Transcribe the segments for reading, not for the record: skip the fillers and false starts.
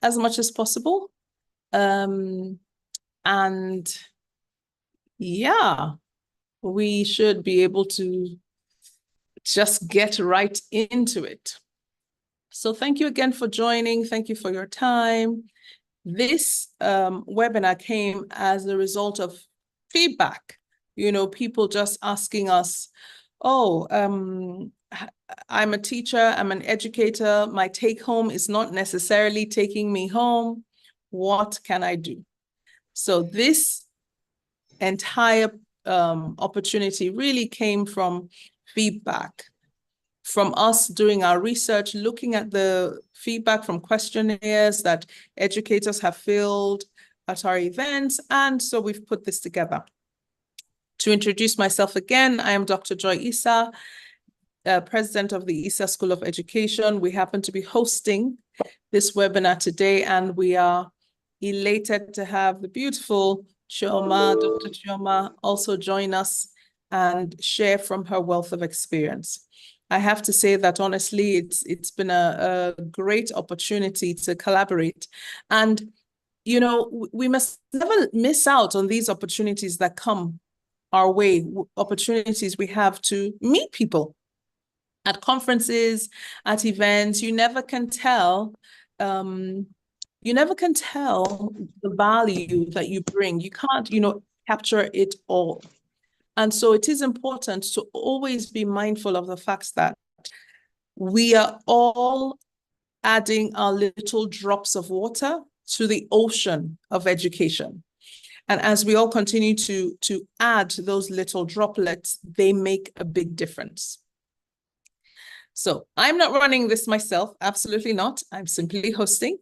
as much as possible. And yeah, we should be able to just get right into it. So thank you again for joining. Thank you for your time. This webinar came as a result of feedback. You know, people just asking us, oh, I'm a teacher, I'm an educator, my take home is not necessarily taking me home. What can I do? So this entire opportunity really came from feedback, from us doing our research, looking at the feedback from questionnaires that educators have filled at our events. And so we've put this together. To introduce myself again, I am Dr. Joy Issa, president of the Issa School of Education. We happen to be hosting this webinar today, and we are elated to have the beautiful Dr. Chioma, also join us and share from her wealth of experience. I have to say that honestly, it's been a great opportunity to collaborate. And, you know, we must never miss out on these opportunities that come our way, opportunities we have to meet people at conferences, at events. You never can tell, the value that you bring. You can't, capture it all. And so it is important to always be mindful of the fact that we are all adding our little drops of water to the ocean of education. And as we all continue to add those little droplets, they make a big difference. So I'm not running this myself, absolutely not. I'm simply hosting.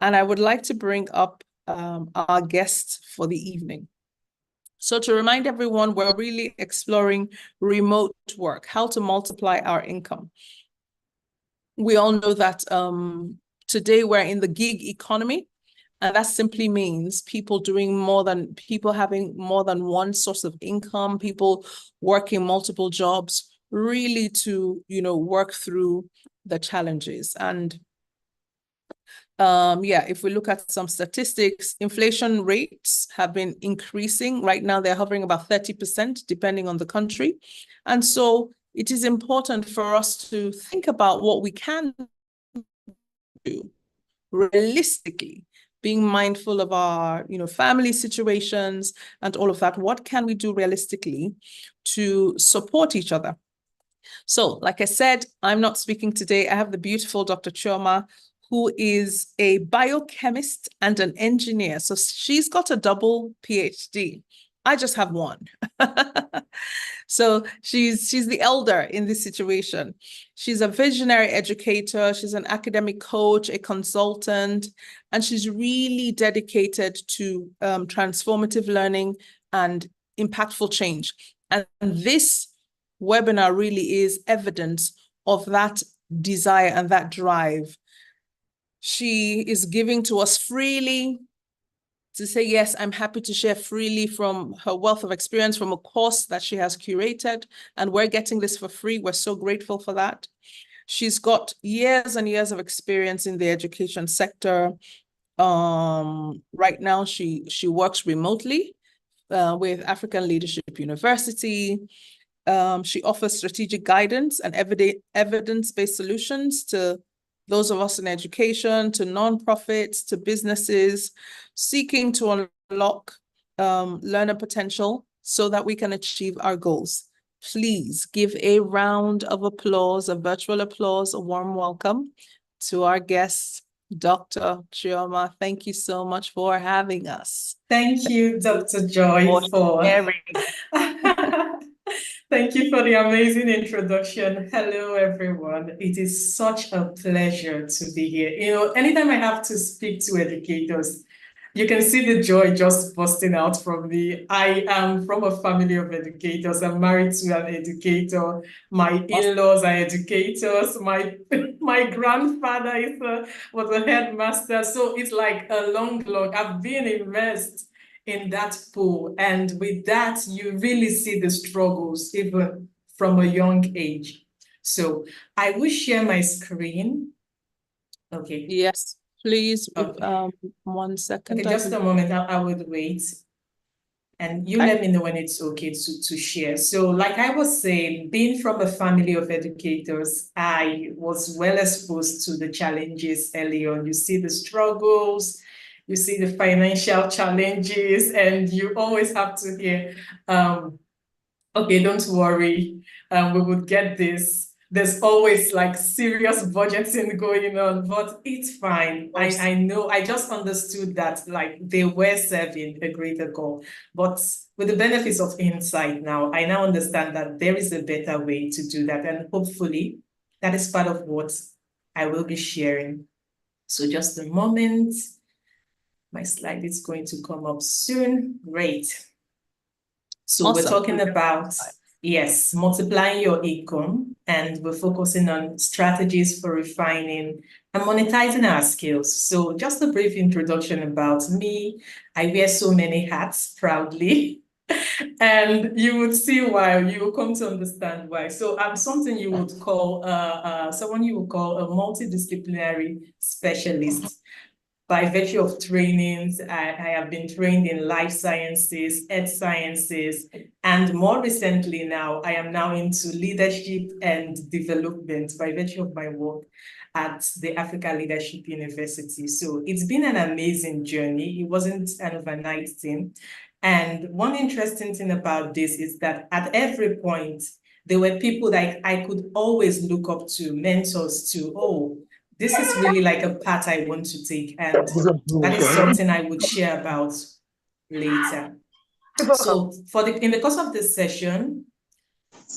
And I would like to bring up our guest for the evening. So to remind everyone, we're really exploring remote work, how to multiply our income. We all know that today we're in the gig economy, and that simply means people having more than one source of income, people working multiple jobs, really to, work through the challenges. And if we look at some statistics, inflation rates have been increasing. Right now, they're hovering about 30%, depending on the country. And so it is important for us to think about what we can do realistically, being mindful of our, family situations and all of that. What can we do realistically to support each other? So, like I said, I'm not speaking today. I have the beautiful Dr. Chioma, who is a biochemist and an engineer. So she's got a double PhD. I just have one. So she's the elder in this situation. She's a visionary educator. She's an academic coach, a consultant, and she's really dedicated to transformative learning and impactful change. And this webinar really is evidence of that desire and that drive. She is giving to us freely to say, yes, I'm happy to share freely from her wealth of experience from a course that she has curated, and we're getting this for free. We're so grateful for that. She's got years and years of experience in the education sector. Right now, she works remotely with African Leadership University. She offers strategic guidance and evidence-based solutions to those of us in education, to nonprofits, to businesses seeking to unlock learner potential so that we can achieve our goals. Please give a round of applause, a virtual applause, a warm welcome to our guest, Dr. Chioma. Thank you so much for having us. Thank you, Dr. Joy, for Thank you for the amazing introduction. Hello, everyone. It is such a pleasure to be here. Anytime I have to speak to educators, you can see the joy just bursting out from me. I am from a family of educators. I'm married to an educator. My in-laws are educators. My grandfather was a headmaster. So it's like a long, I've been immersed in that pool. And with that, you really see the struggles even from a young age. So I will share my screen. Okay. Yes. Please, Okay. 1 second. Okay, just a moment. I would wait. And you let me know when it's okay to share. So like I was saying, being from a family of educators, I was well exposed to the challenges early on. You see the struggles, you see the financial challenges, and you always have to hear, okay, don't worry, we would get this. There's always like serious budgeting going on, but it's fine. I know, I just understood that like they were serving a greater goal. But with the benefits of insight now, I now understand that there is a better way to do that. And hopefully that is part of what I will be sharing. So just a moment. My slide is going to come up soon. Great. So awesome. We're talking about, yes, multiplying your income, and we're focusing on strategies for refining and monetizing our skills. So just a brief introduction about me. I wear so many hats proudly. And you would see why, you will come to understand why. So I'm something you would call, someone you would call a multidisciplinary specialist. By virtue of trainings, I have been trained in life sciences, earth sciences, and more recently now, I am now into leadership and development by virtue of my work at the Africa Leadership University. So it's been an amazing journey. It wasn't an overnight thing. And one interesting thing about this is that at every point, there were people that I could always look up to, mentors to, oh, this is really like a path I want to take, and that is something I would share about later. So in the course of this session,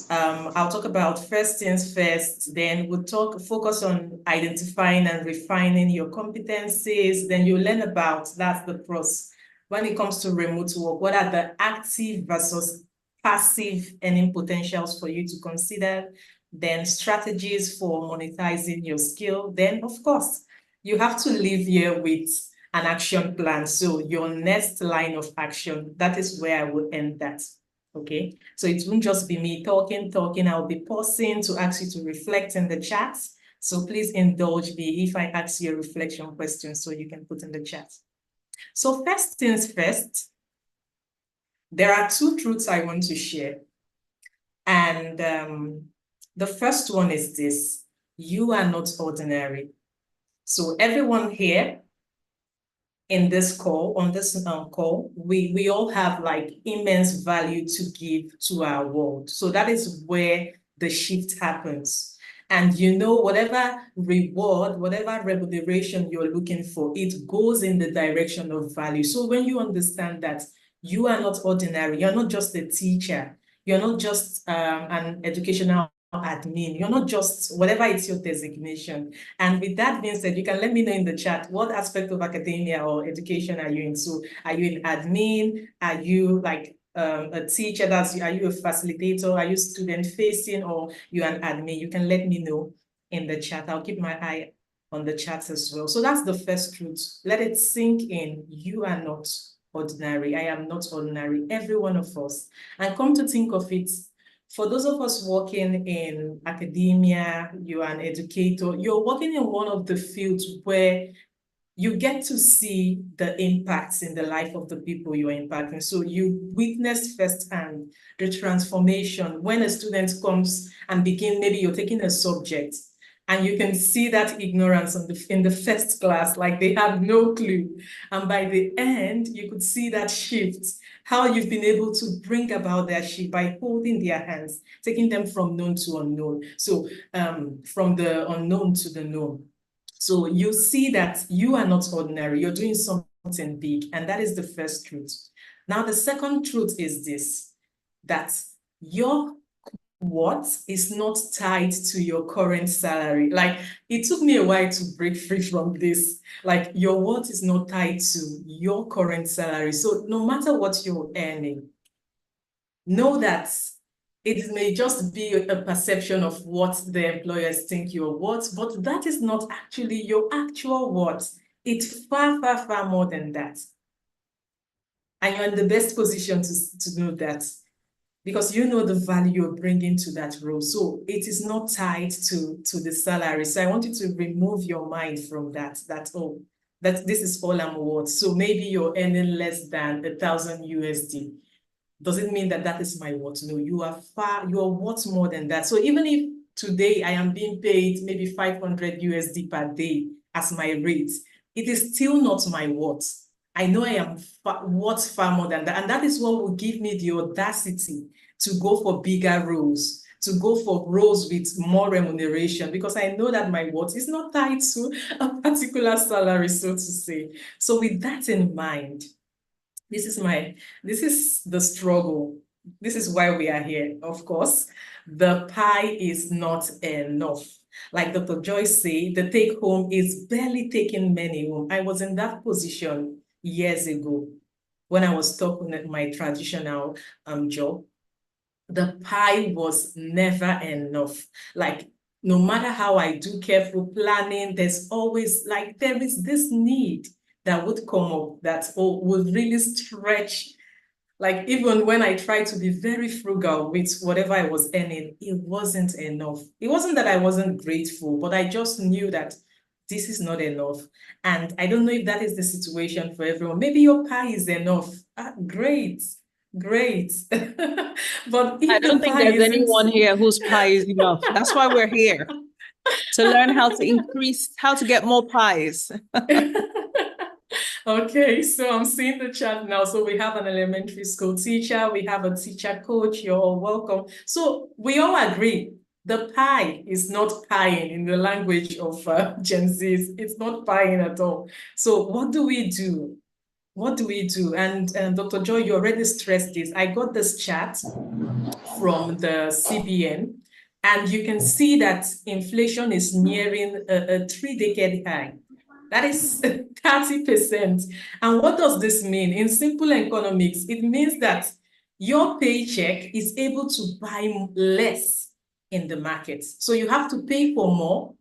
I'll talk about first things first, then we'll focus on identifying and refining your competencies, then you'll learn about, that's the pros. When it comes to remote work, what are the active versus passive earning potentials for you to consider? Then strategies for monetizing your skill. Then, of course, you have to leave here with an action plan. So your next line of action, that is where I will end that. Okay, so it won't just be me talking. I'll be pausing to ask you to reflect in the chat. So please indulge me if I ask you a reflection question so you can put in the chat. So first things first, there are two truths I want to share. And the first one is this: you are not ordinary. So everyone here in this call, on this call, we all have like immense value to give to our world. So that is where the shift happens. And you know, whatever reward, whatever remuneration you're looking for, it goes in the direction of value. So when you understand that you are not ordinary, you're not just a teacher, you're not just an educational admin, you're not just whatever it's your designation. And with that being said, you can let me know in the chat what aspect of academia or education are you in. So are you in admin? Are you like a teacher? Are you a facilitator? Are you student facing, or you're an admin? You can let me know in the chat. I'll keep my eye on the chat as well. So that's the first truth. Let it sink in. You are not ordinary. I am not ordinary. Every one of us. And come to think of it, for those of us working in academia, you're an educator, you're working in one of the fields where you get to see the impacts in the life of the people you are impacting. So you witness firsthand the transformation when a student comes and maybe you're taking a subject and you can see that ignorance in the first class, like they have no clue. And by the end, you could see that shift, how you've been able to bring about their shift by holding their hands, taking them from known to unknown. So from the unknown to the known. So you see that you are not ordinary, you're doing something big, and that is the first truth. Now, the second truth is this, that your worth is not tied to your current salary. Like, it took me a while to break free from this. Like, your worth is not tied to your current salary. So no matter what you're earning, know that it may just be a perception of what the employers think you're worth, but that is not actually your actual worth. It's far, far, far more than that. And you're in the best position to know that, because you know the value you're bringing to that role. So it is not tied to the salary. So I want you to remove your mind from that, oh, that this is all I'm worth. So maybe you're earning less than 1,000 USD. Does it mean that that is my worth? No, you are worth more than that. So even if today I am being paid maybe 500 USD per day as my rate, it is still not my worth. I know I am worth far more than that. And that is what will give me the audacity to go for bigger roles, to go for roles with more remuneration, because I know that my worth is not tied to a particular salary, so to say. So with that in mind, this is the struggle. This is why we are here. Of course, the pie is not enough. Like Dr. Joy said, the take home is barely taking many home. I was in that position years ago when I was stuck with my traditional job. The pie was never enough. Like, no matter how I do careful planning, there's always like, there is this need that would come up that would really stretch. Like, even when I tried to be very frugal with whatever I was earning, it wasn't enough. It wasn't that I wasn't grateful, but I just knew that this is not enough. And I don't know if that is the situation for everyone. Maybe your pie is enough. Great, great. But I if don't the think pie there's isn't... anyone here whose pie is enough. That's why we're here, to learn how to increase, how to get more pies. Okay, so I'm seeing the chat now. So we have an elementary school teacher, we have a teacher coach, you're all welcome. So we all agree the pie is not pieing in the language of Gen Zs. It's not pieing at all. So what do we do? What do we do? And Dr. Joy, you already stressed this. I got this chart from the CBN, and you can see that inflation is nearing a 3-decade high. That is 30%. And what does this mean? In simple economics, it means that your paycheck is able to buy less in the market. So you have to pay for more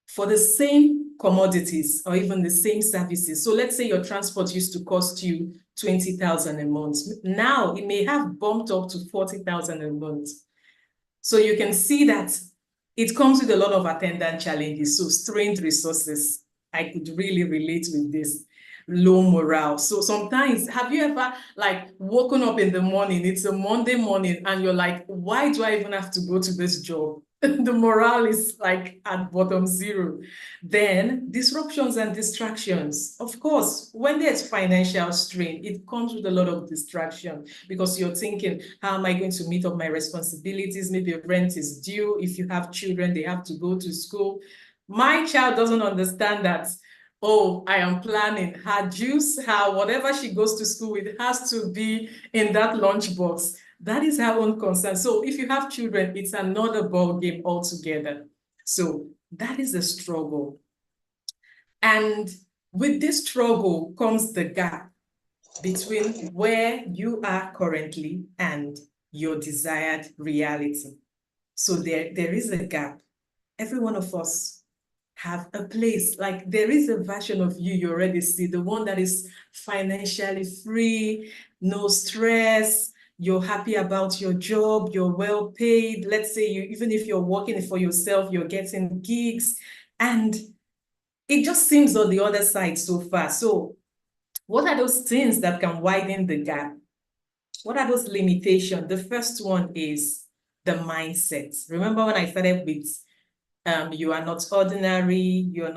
for the same commodities or even the same services. So let's say your transport used to cost you 20,000 a month. Now it may have bumped up to 40,000 a month. So you can see that it comes with a lot of attendant challenges. So strained resources. I could really relate with this. Low morale. So sometimes, have you ever like woken up in the morning, it's a Monday morning, and you're like, why do I even have to go to this job? The morale is like at bottom zero. Then disruptions and distractions. Of course, when there's financial strain, it comes with a lot of distraction because you're thinking, how am I going to meet up my responsibilities? Maybe rent is due. If you have children, they have to go to school. My child doesn't understand that, oh, I am planning her juice, her whatever she goes to school with has to be in that lunchbox. That is her own concern. So if you have children, it's another ball game altogether. So that is a struggle. And with this struggle comes the gap between where you are currently and your desired reality. So there is a gap. Every one of us have a place, like there is a version of you already see, the one that is financially free, no stress, you're happy about your job, you're well paid. Let's say even if you're working for yourself, you're getting gigs, and it just seems on the other side so far. So what are those things that can widen the gap? What are those limitations? The first one is the mindset. Remember when I started with you are not ordinary, your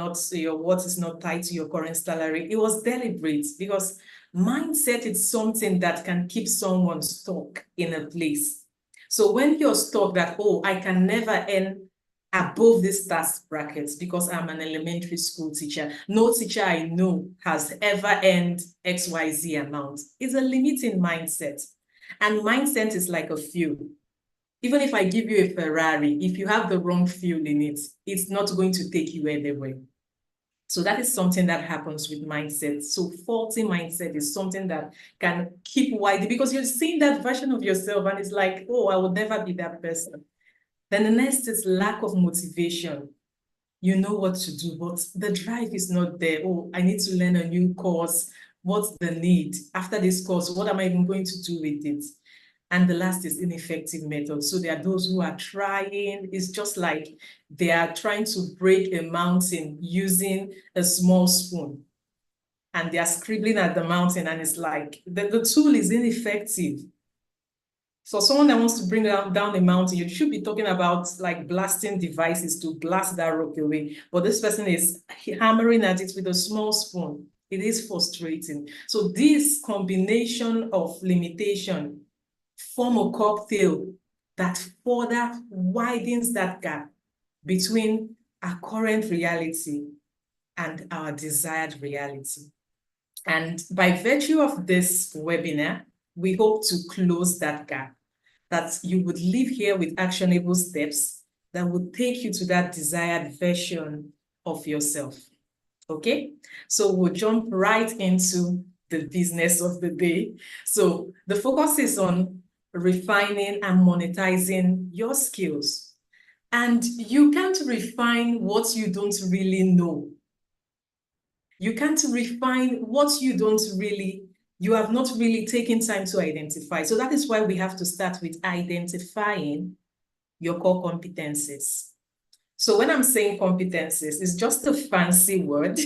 worth is not tied to your current salary. It was deliberate because mindset is something that can keep someone stuck in a place. So when you're stuck that, oh, I can never earn above this tax bracket because I'm an elementary school teacher. No teacher I know has ever earned XYZ amount. It's a limiting mindset. And mindset is like a fuel. Even if I give you a Ferrari, if you have the wrong fuel in it, it's not going to take you anywhere. So that is something that happens with mindset. So faulty mindset is something that can keep widening because you're seeing that version of yourself and it's like, oh, I will never be that person. Then the next is lack of motivation. You know what to do, but the drive is not there. Oh, I need to learn a new course. What's the need? After this course, what am I even going to do with it? And the last is ineffective method. So there are those who are trying. It's just like they are trying to break a mountain using a small spoon. and they are scribbling at the mountain, and it's like the tool is ineffective. So someone that wants to bring down the mountain, you should be talking about like blasting devices to blast that rock away. But this person is hammering at it with a small spoon. It is frustrating. So this combination of limitation form a cocktail that further widens that gap between our current reality and our desired reality. And by virtue of this webinar, we hope to close that gap, that you would leave here with actionable steps that would take you to that desired version of yourself. Okay, so we'll jump right into the business of the day. So the focus is on refining and monetizing your skills. And you can't refine what you don't really know. You can't refine what you have not really taken time to identify. So that is why we have to start with identifying your core competencies. So when I'm saying competencies, it's just a fancy word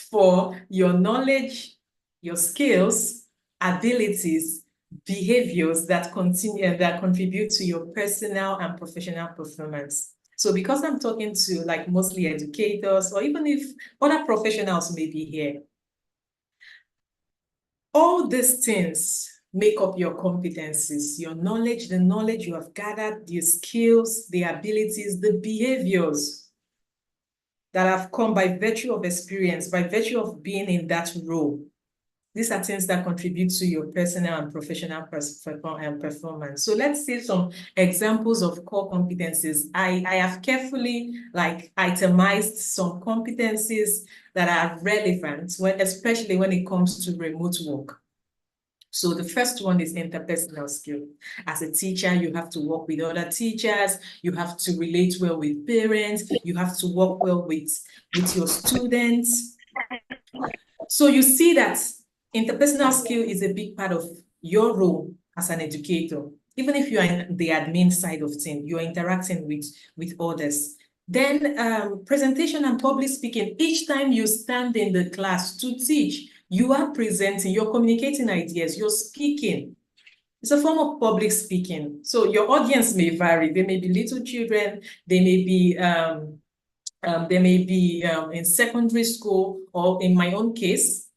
for your knowledge, your skills, abilities, behaviors that contribute to your personal and professional performance. So because I'm talking to like mostly educators, or even if other professionals may be here, all these things make up your competencies, your knowledge, the knowledge you have gathered, the skills, the abilities, the behaviors that have come by virtue of experience, by virtue of being in that role. These are things that contribute to your personal and professional performance. So let's see some examples of core competencies. I have carefully like itemized some competencies that are relevant, especially when it comes to remote work. So the first one is interpersonal skill. As a teacher, you have to work with other teachers, you have to relate well with parents, you have to work well with your students. So you see that interpersonal skill is a big part of your role as an educator. Even if you are in the admin side of things, you're interacting with others. Then presentation and public speaking. Each time you stand in the class to teach, you are presenting, you're communicating ideas, you're speaking. It's a form of public speaking. So your audience may vary. They may be little children, they may be in secondary school, or in my own case,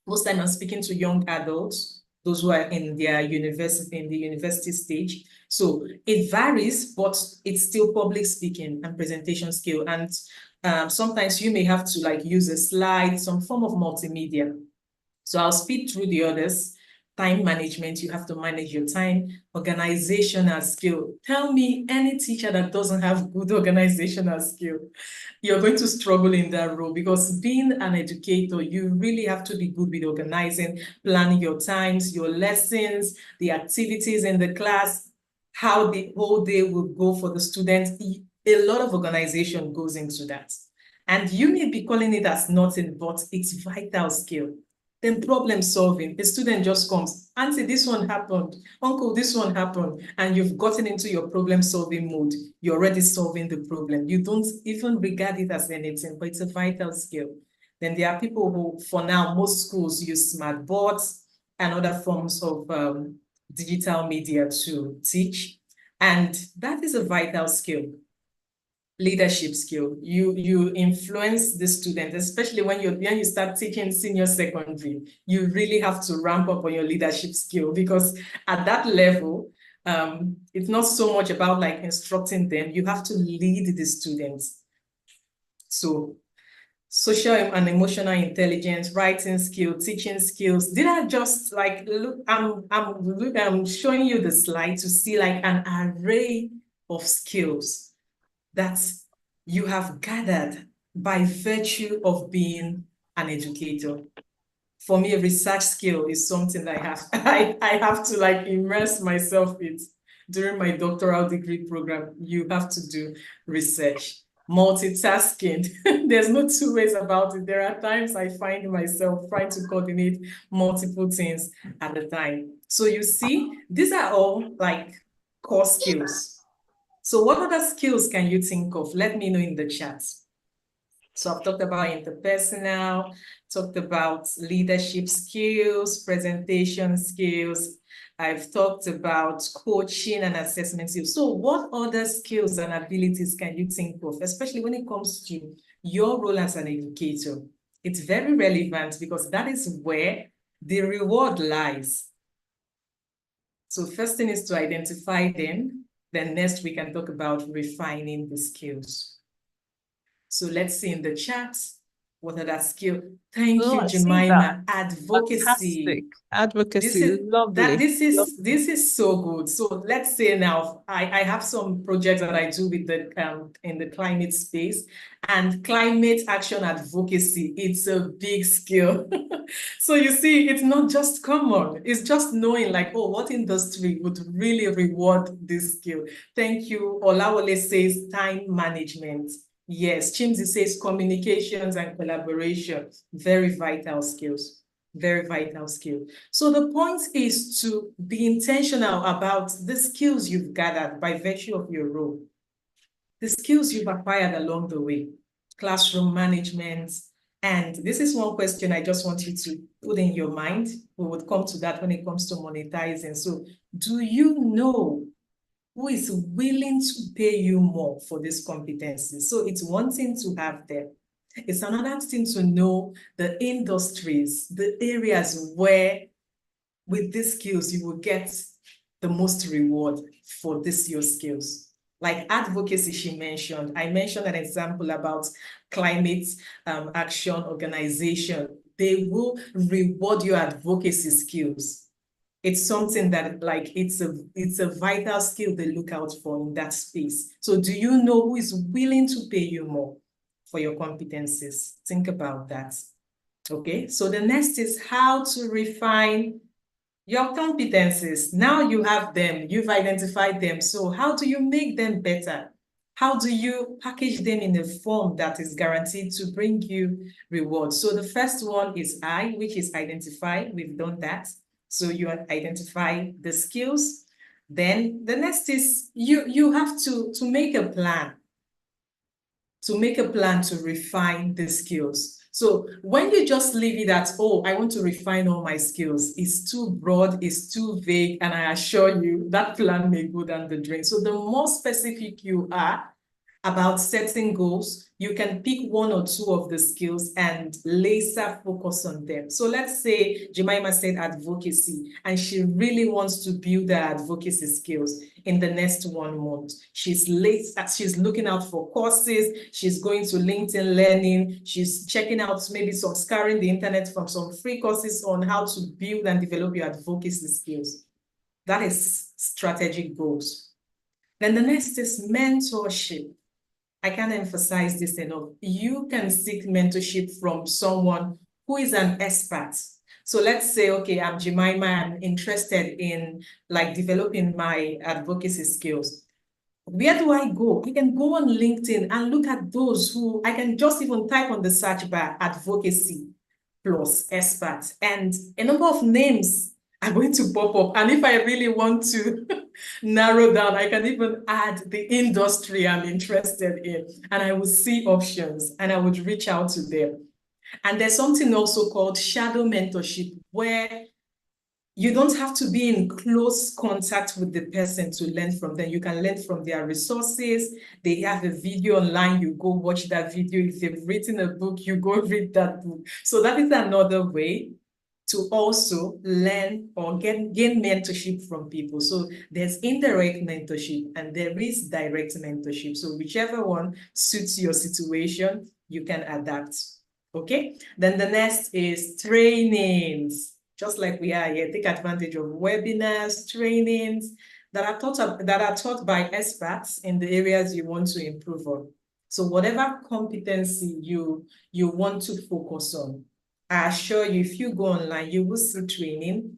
most time I'm speaking to young adults, those who are in their university stage. So it varies, but it's still public speaking and presentation skill. And sometimes you may have to like use a slide, some form of multimedia. So I'll speed through the others. Time management, you have to manage your time. Organizational skill. Tell me any teacher that doesn't have good organizational skill. You're going to struggle in that role, because being an educator, you really have to be good with organizing, planning your times, your lessons, the activities in the class, how the whole day will go for the students. A lot of organization goes into that. And you may be calling it as nothing, but it's vital skill. Then problem solving, a student just comes, auntie, this one happened, uncle, this one happened, and you've gotten into your problem solving mode. You're already solving the problem. You don't even regard it as anything, but it's a vital skill. Then there are people who, for now, most schools use smart boards and other forms of digital media to teach. And that is a vital skill. Leadership skill. You influence the student, especially when you start teaching senior secondary. You really have to ramp up on your leadership skill, because at that level, it's not so much about like instructing them. You have to lead the students. So social and emotional intelligence, writing skill, teaching skills. Did I just like look? I'm showing you the slide to see like an array of skills that you have gathered by virtue of being an educator. For me, a research skill is something that I have to like immerse myself in. During my doctoral degree program, you have to do research. Multitasking, there's no two ways about it. There are times I find myself trying to coordinate multiple things at a time. So you see, these are all like core skills. So what other skills can you think of? Let me know in the chat. So I've talked about interpersonal, talked about leadership skills, presentation skills. I've talked about coaching and assessment skills. So what other skills and abilities can you think of, especially when it comes to your role as an educator? It's very relevant because that is where the reward lies. So first thing is to identify them. Then next we can talk about refining the skills. So let's see in the chat, what are that skills? Thank you, I see that. Jemima. Advocacy. Fantastic. Advocacy is lovely. This is so good. So let's say now I have some projects that I do with the in the climate space, and climate action advocacy, it's a big skill. So you see, it's not just common, it's just knowing like, oh, what industry would really reward this skill. Thank you. Olawole says time management. Yes, Chimzi says communications and collaboration, very vital skills, very vital skill. So the point is to be intentional about the skills you've gathered by virtue of your role, the skills you've acquired along the way, classroom management. And this is one question I just want you to put in your mind. We would come to that when it comes to monetizing. So do you know who is willing to pay you more for this competency? So it's one thing to have them. It's another thing to know the industries, the areas where with these skills you will get the most reward for your skills. Like advocacy she mentioned. I mentioned an example about climate action organization. They will reward your advocacy skills. It's something that like it's a vital skill they look out for in that space. So do you know who is willing to pay you more for your competencies? Think about that. Okay, so the next is how to refine your competencies. Now you have them, you've identified them. So how do you make them better? How do you package them in a form that is guaranteed to bring you rewards? So the first one is I, which is identify. We've done that. So you identify the skills. Then the next is you have to make a plan. To make a plan to refine the skills. So when you just leave it at, oh, I want to refine all my skills, it's too broad, it's too vague, and I assure you that plan may go down the drain. So the more specific you are about setting goals, you can pick one or two of the skills and laser focus on them. So let's say Jemima said advocacy, and she really wants to build her advocacy skills in the next 1 month. She's looking out for courses, she's going to LinkedIn Learning, she's checking out maybe some scouring the internet from some free courses on how to build and develop your advocacy skills. That is strategic goals. Then the next is mentorship. I can't emphasize this enough. You can seek mentorship from someone who is an expert. So let's say, okay, I'm Jemima, I'm interested in like developing my advocacy skills. Where do I go? I can go on LinkedIn and look at those who, I can just even type on the search bar, advocacy plus expert, and a number of names are going to pop up. And if I really want to narrow down, I can even add the industry I'm interested in, and I will see options and I would reach out to them. And there's something also called shadow mentorship, where you don't have to be in close contact with the person to learn from them. You can learn from their resources. They have a video online, you go watch that video. If they've written a book, you go read that book. So that is another way to also learn or gain mentorship from people. So there's indirect mentorship and there is direct mentorship. So whichever one suits your situation, you can adapt. Okay, then the next is trainings. Just like we are here, take advantage of webinars, trainings that are taught by experts in the areas you want to improve on. So whatever competency you want to focus on, I assure you, if you go online, you will see training,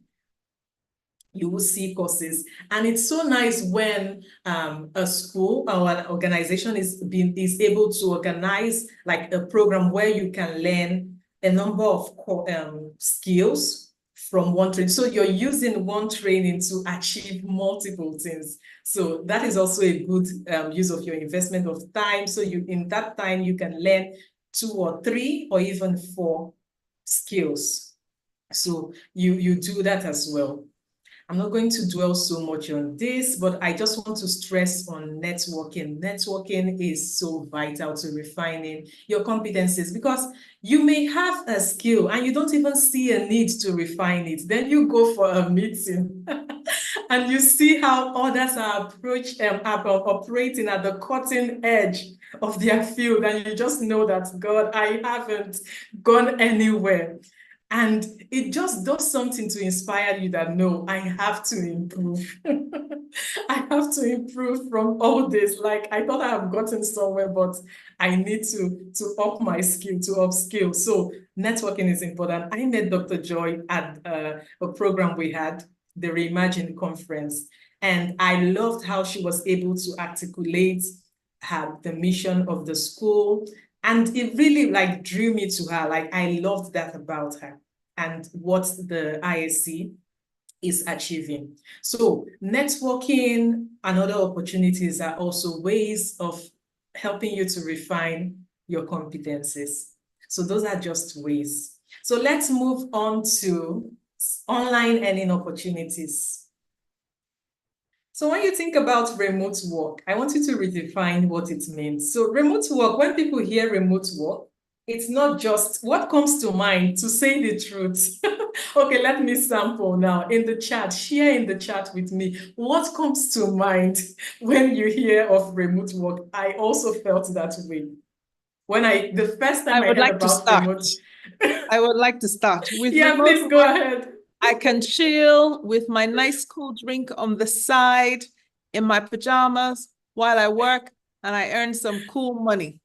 you will see courses. And it's so nice when a school or an organization is able to organize like a program where you can learn a number of skills from one training. So you're using one training to achieve multiple things. So that is also a good use of your investment of time. So in that time, you can learn 2 or 3 or even 4 skills. So you do that as well. I'm not going to dwell so much on this, but I just want to stress on networking. Networking is so vital to refining your competencies, because you may have a skill and you don't even see a need to refine it. Then you go for a meeting and you see how others are operating at the cutting edge of their field, and you just know that, God, I haven't gone anywhere. And it just does something to inspire you that, no, I have to improve. I have to improve from all this. Like, I thought I have gotten somewhere, but I need to up my skill, to upskill. So networking is important. I met Dr. Joy at a program we had, the Reimagine conference, and I loved how she was able to articulate the mission of the school. And it really like drew me to her. Like, I loved that about her and what the ISC is achieving. So networking and other opportunities are also ways of helping you to refine your competencies. So those are just ways. So let's move on to online earning opportunities. So when you think about remote work, I want you to redefine what it means. So remote work, when people hear remote work, it's not just what comes to mind, to say the truth. Okay, let me sample now in the chat. Share in the chat with me what comes to mind when you hear of remote work. I also felt that way. When the first time I would heard like to about start. remote. I would like to start with Yeah, remote please go work. ahead. I can chill with my nice cool drink on the side in my pajamas while I work, and I earn some cool money.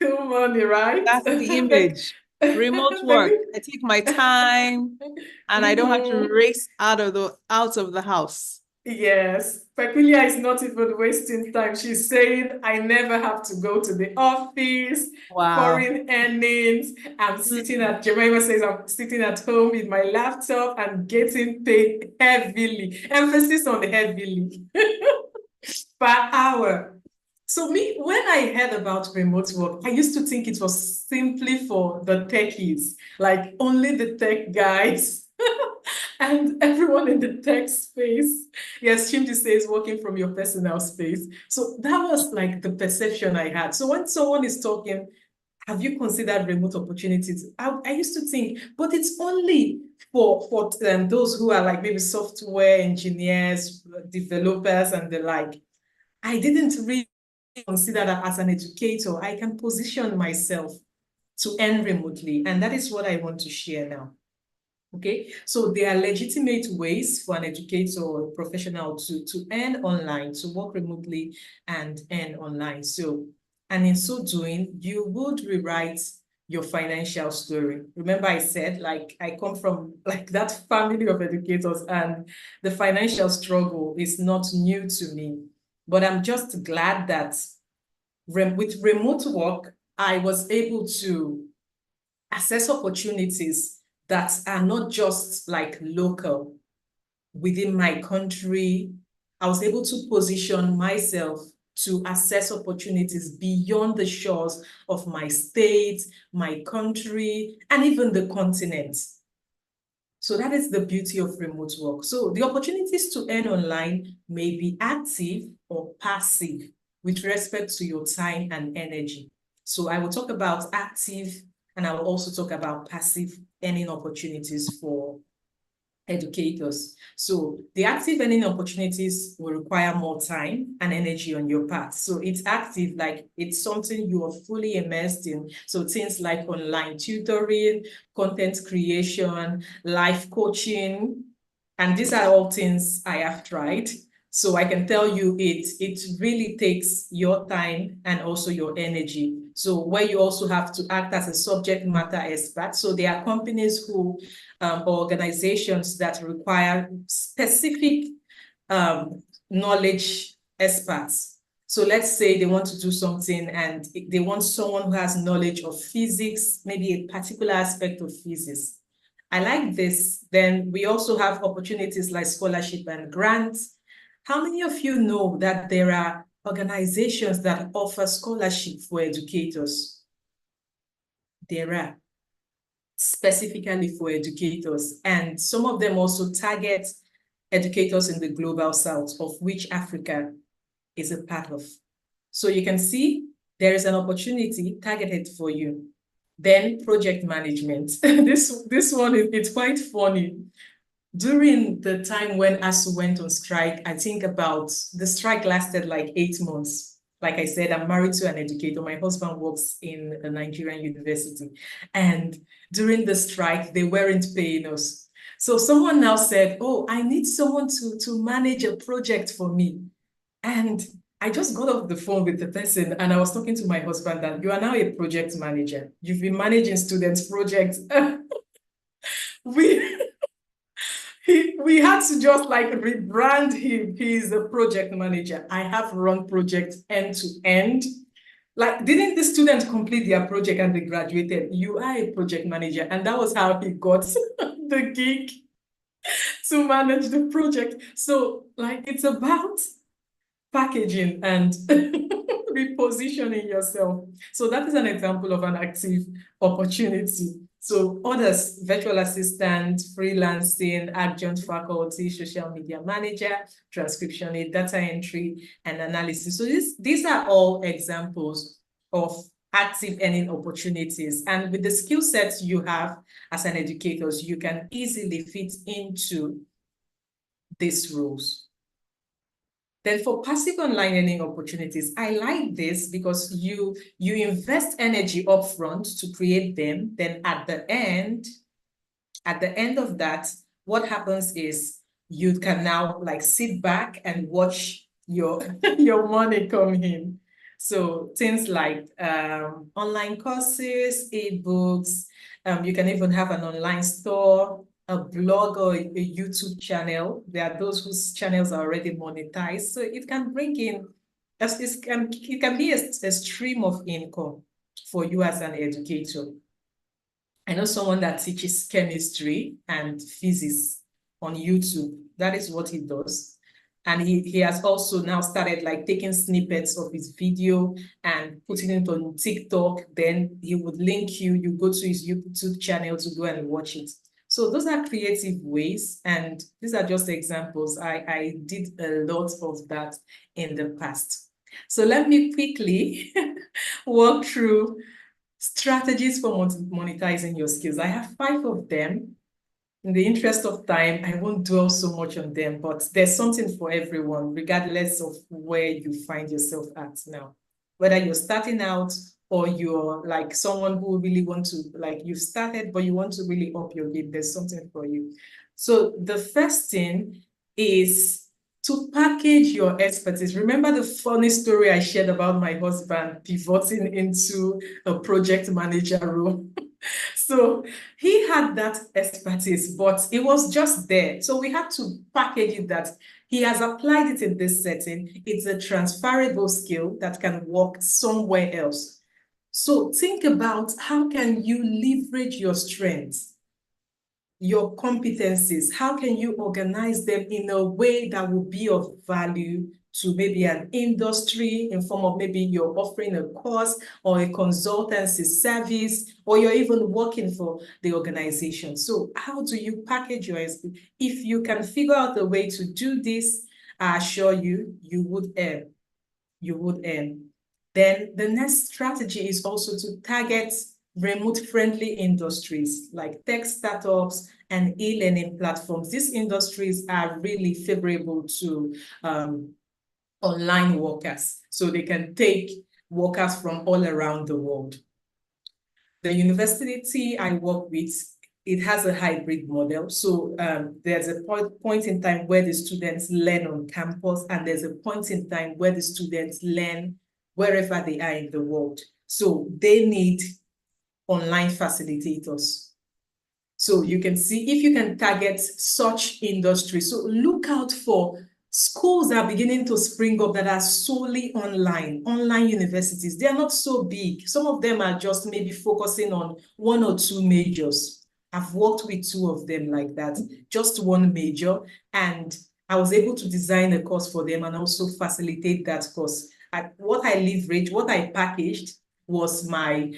Cool money, right? That's the image. Remote work. I take my time and I don't have to race out of the house. Yes, Peculiar is not even wasting time. She's saying, I never have to go to the office, foreign earnings. I'm sitting at, Jemima says, I'm sitting at home with my laptop and getting paid heavily. Emphasis on heavily per hour. So when I heard about remote work, I used to think it was simply for the techies, like only the tech guys. And everyone in the tech space. Yes, Chimdi says working from your personal space. So that was like the perception I had. So when someone is talking, have you considered remote opportunities? I used to think, but it's only for those who are like maybe software engineers, developers, and the like. I didn't really consider that as an educator, I can position myself to earn remotely. And that is what I want to share now. Okay, so there are legitimate ways for an educator or a professional to earn online, to work remotely and earn online. So, and in so doing, you would rewrite your financial story. Remember I said, like, I come from like that family of educators, and the financial struggle is not new to me. But I'm just glad that with remote work, I was able to access opportunities that are not just like local within my country. I was able to position myself to access opportunities beyond the shores of my state, my country, and even the continent. So that is the beauty of remote work. So the opportunities to earn online may be active or passive with respect to your time and energy. So I will talk about active, and I will also talk about passive earning opportunities for educators. So the active earning opportunities will require more time and energy on your part. So it's active, like it's something you are fully immersed in. So things like online tutoring, content creation, life coaching, and these are all things I have tried. So I can tell you it really takes your time and also your energy. So where you also have to act as a subject matter expert. So there are companies who organizations that require specific knowledge experts. So let's say they want to do something and they want someone who has knowledge of physics, maybe a particular aspect of physics. I like this. Then we also have opportunities like scholarship and grants. How many of you know that there are organizations that offer scholarship for educators? There are, specifically for educators. And some of them also target educators in the global south, of which Africa is a part of. So you can see there is an opportunity targeted for you. Then project management. This one, it's quite funny. During the time when ASU went on strike, I think the strike lasted like 8 months. Like I said, I'm married to an educator. My husband works in a Nigerian university. And during the strike, they weren't paying us. So someone now said, oh, I need someone to manage a project for me. And I just got off the phone with the person and I was talking to my husband that you are now a project manager. You've been managing students' projects. We had to just like rebrand him. He is a project manager. I have run projects end to end. Like, didn't the student complete their project and they graduated? You are a project manager. And that was how he got the gig to manage the project. So like, it's about packaging and repositioning yourself. So that is an example of an active opportunity. So others, virtual assistant, freelancing, adjunct faculty, social media manager, transcription aid, data entry, and analysis. So these are all examples of active earning opportunities. And with the skill sets you have as an educator, you can easily fit into these roles. Then for passive online learning opportunities, I like this because you invest energy upfront to create them. Then at the end of that, what happens is you can now like sit back and watch your your money come in. So things like online courses, ebooks, you can even have an online store, a blog or a YouTube channel. There are those whose channels are already monetized. So it can bring in, it can be a stream of income for you as an educator. I know someone that teaches chemistry and physics on YouTube. That is what he does. And he has also now started like taking snippets of his video and putting it on TikTok. Then he would link you, you go to his YouTube channel to go and watch it. So those are creative ways. And these are just examples. I did a lot of that in the past. So let me quickly walk through strategies for monetizing your skills. I have 5 of them. In the interest of time, I won't dwell so much on them, but there's something for everyone, regardless of where you find yourself at now. Whether you're starting out or you're like someone who really want to, like you've started, but you want to really up your game, there's something for you. So the first thing is to package your expertise. Remember the funny story I shared about my husband pivoting into a project manager role? So he had that expertise, but it was just there. So we had to package it that he has applied it in this setting. It's a transferable skill that can work somewhere else. So think about how can you leverage your strengths, your competencies, how can you organize them in a way that will be of value to maybe an industry in form of maybe you're offering a course or a consultancy service, or you're even working for the organization. So how do you package your experience? If you can figure out a way to do this, I assure you, you would earn. You would earn. Then the next strategy is also to target remote-friendly industries like tech startups and e-learning platforms. These industries are really favorable to online workers, so they can take workers from all around the world. The university I work with, it has a hybrid model. So there's a point in time where the students learn on campus, and there's a point in time where the students learn wherever they are in the world. So they need online facilitators. So you can see if you can target such industries. So look out for schools that are beginning to spring up that are solely online universities. They are not so big. Some of them are just maybe focusing on 1 or 2 majors. I've worked with 2 of them like that, just 1 major. And I was able to design a course for them and also facilitate that course. What I leveraged, what I packaged was my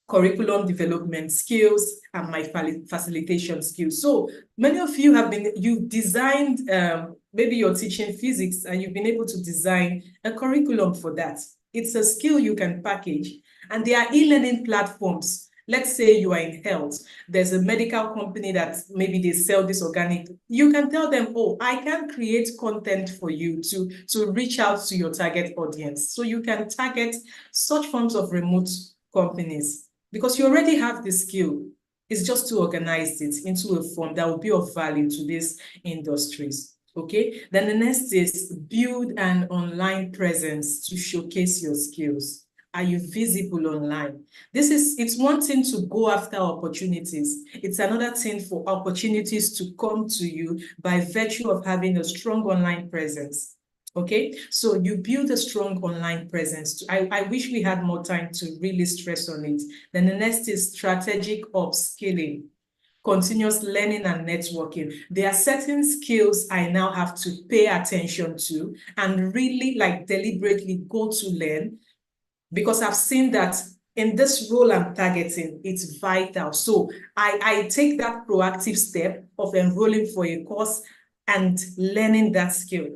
curriculum development skills, and my facilitation skills. So many of you you've designed, maybe you're teaching physics and you've been able to design a curriculum for that. It's a skill you can package. And there are e-learning platforms. Let's say you are in health. There's a medical company that maybe they sell this organic. You can tell them, oh, I can create content for you to reach out to your target audience. So you can target such forms of remote companies because you already have the skill. It's just to organize it into a form that will be of value to these industries. Okay, then the next is build an online presence to showcase your skills. Are you visible online? It's one thing to go after opportunities. It's another thing for opportunities to come to you by virtue of having a strong online presence. Okay, so you build a strong online presence. I wish we had more time to really stress on it. Then the next is strategic upskilling, continuous learning and networking. There are certain skills I now have to pay attention to and really like deliberately go to learn, because I've seen that in this role I'm targeting, it's vital. So I take that proactive step of enrolling for a course and learning that skill.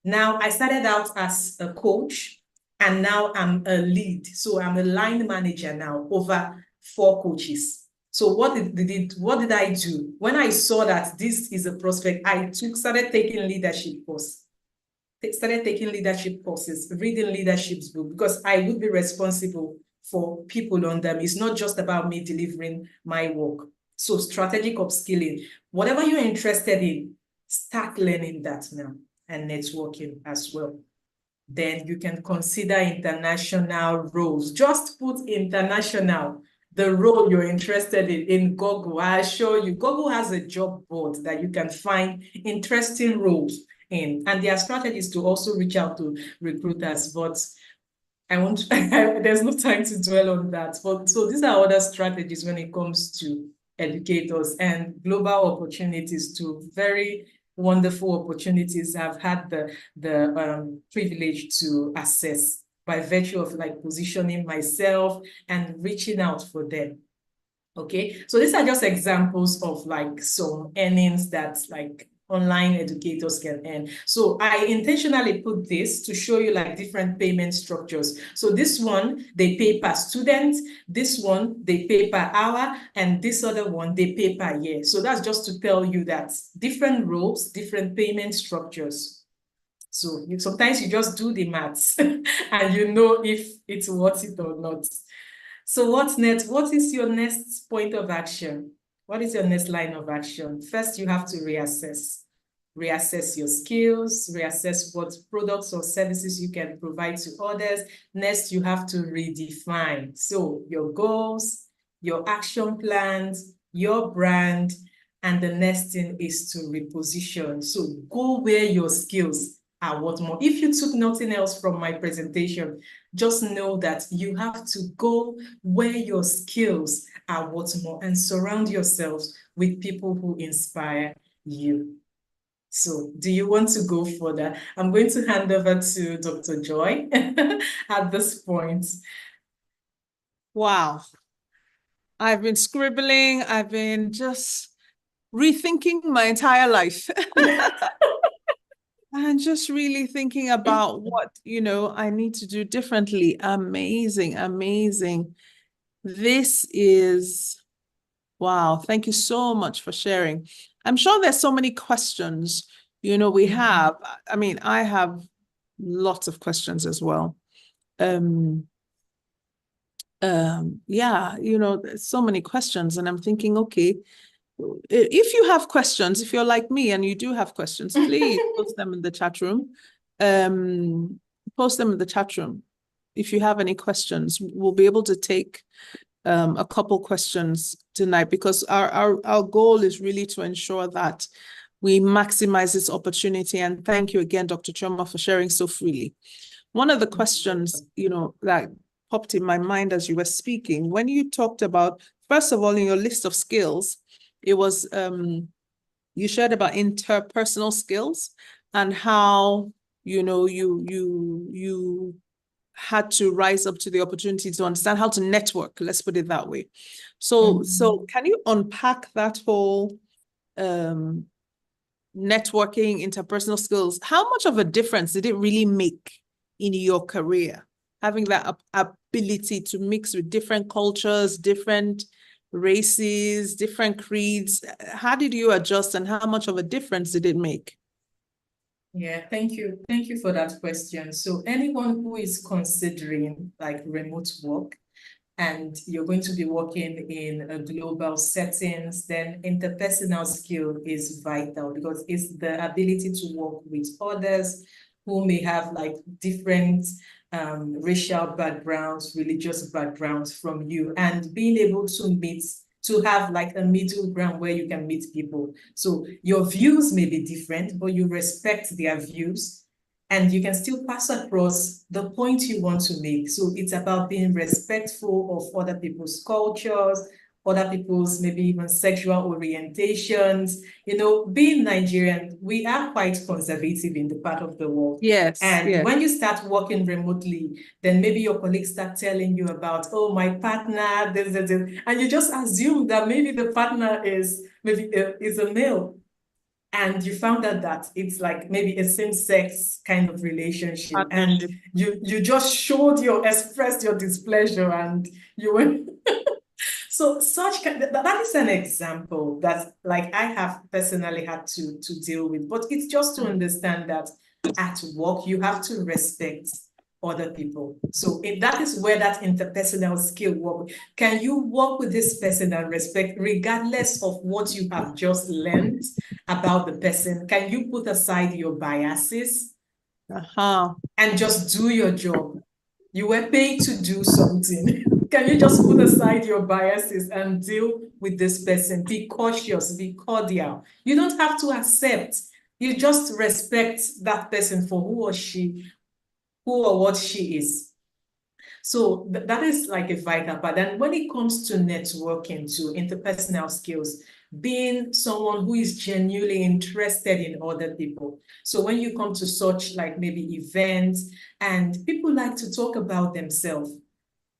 Now, I started out as a coach, and now I'm a lead. So I'm a line manager now over 4 coaches. So what did I do? When I saw that this is a prospect, I started taking leadership courses. Started taking leadership courses, reading leadership books, because I would be responsible for people under me. It's not just about me delivering my work. So strategic upskilling, whatever you're interested in, start learning that now, and networking as well. Then you can consider international roles. Just put international, the role you're interested in Google. I assure you, Google has a job board that you can find interesting roles in. And their strategy is to also reach out to recruiters, but there's no time to dwell on that. But so these are other strategies when it comes to educators and global opportunities to very wonderful opportunities I've had the privilege to access by virtue of like positioning myself and reaching out for them. Okay, so these are just examples of like some earnings that like online educators can earn. So I intentionally put this to show you like different payment structures. So this one, they pay per student, this one, they pay per hour, and this other one, they pay per year. So that's just to tell you that different roles, different payment structures. So sometimes you just do the maths and you know if it's worth it or not. So what's next? What is your next point of action? What is your next line of action? First, you have to reassess. Reassess your skills, reassess what products or services you can provide to others. Next, you have to redefine. So your goals, your action plans, your brand, and the next thing is to reposition. So go where your skills are worth more. If you took nothing else from my presentation, just know that you have to go where your skills are worth more and surround yourselves with people who inspire you. So do you want to go further? I'm going to hand over to Dr. Joy at this point. Wow. I've been scribbling. I've been just rethinking my entire life. And just really thinking about what, I need to do differently. Amazing, amazing. This is, wow. Thank you so much for sharing. I'm sure there's so many questions, we have. I mean, I have lots of questions as well. Yeah, there's so many questions, and I'm thinking, okay, if you have questions, if you're like me and you do have questions, please post them in the chat room. Post them in the chat room. If you have any questions, we'll be able to take a couple questions tonight, because our goal is really to ensure that we maximize this opportunity. And thank you again, Dr. Chioma, for sharing so freely. One of the questions, that popped in my mind as you were speaking, when you talked about, first of all, in your list of skills, it was, you shared about interpersonal skills and how, you had to rise up to the opportunity to understand how to network, let's put it that way. So can you unpack that whole networking, interpersonal skills? How much of a difference did it really make in your career, having that ability to mix with different cultures, different races, different creeds? How did you adjust, and how much of a difference did it make? Yeah, thank you. Thank you for that question. So anyone who is considering like remote work, and you're going to be working in a global settings, then interpersonal skill is vital, because it's the ability to work with others who may have like different racial backgrounds, religious backgrounds from you, and being able to have like a middle ground where you can meet people. So your views may be different, but you respect their views, and you can still pass across the point you want to make. So it's about being respectful of other people's cultures, other people's maybe even sexual orientations. You know, being Nigerian, we are quite conservative in the part of the world. Yes. And when you start working remotely, then maybe your colleagues start telling you about, oh, my partner, this, and you just assume that maybe the partner is a male. And you found out that it's like maybe a same-sex kind of relationship, and you just expressed your displeasure, and you went. So that is an example that like I have personally had to deal with, but it's just to understand that at work you have to respect other people. So if that is where that interpersonal skill work. Can you work with this person and respect regardless of what you have just learned about the person? Can you put aside your biases and just do your job? You were paid to do something. Can you just put aside your biases and deal with this person? Be cautious, be cordial. You don't have to accept. You just respect that person for who or what she is. So that is like a vital part. And when it comes to networking, to interpersonal skills, being someone who is genuinely interested in other people. So when you come to such like maybe events and people like to talk about themselves,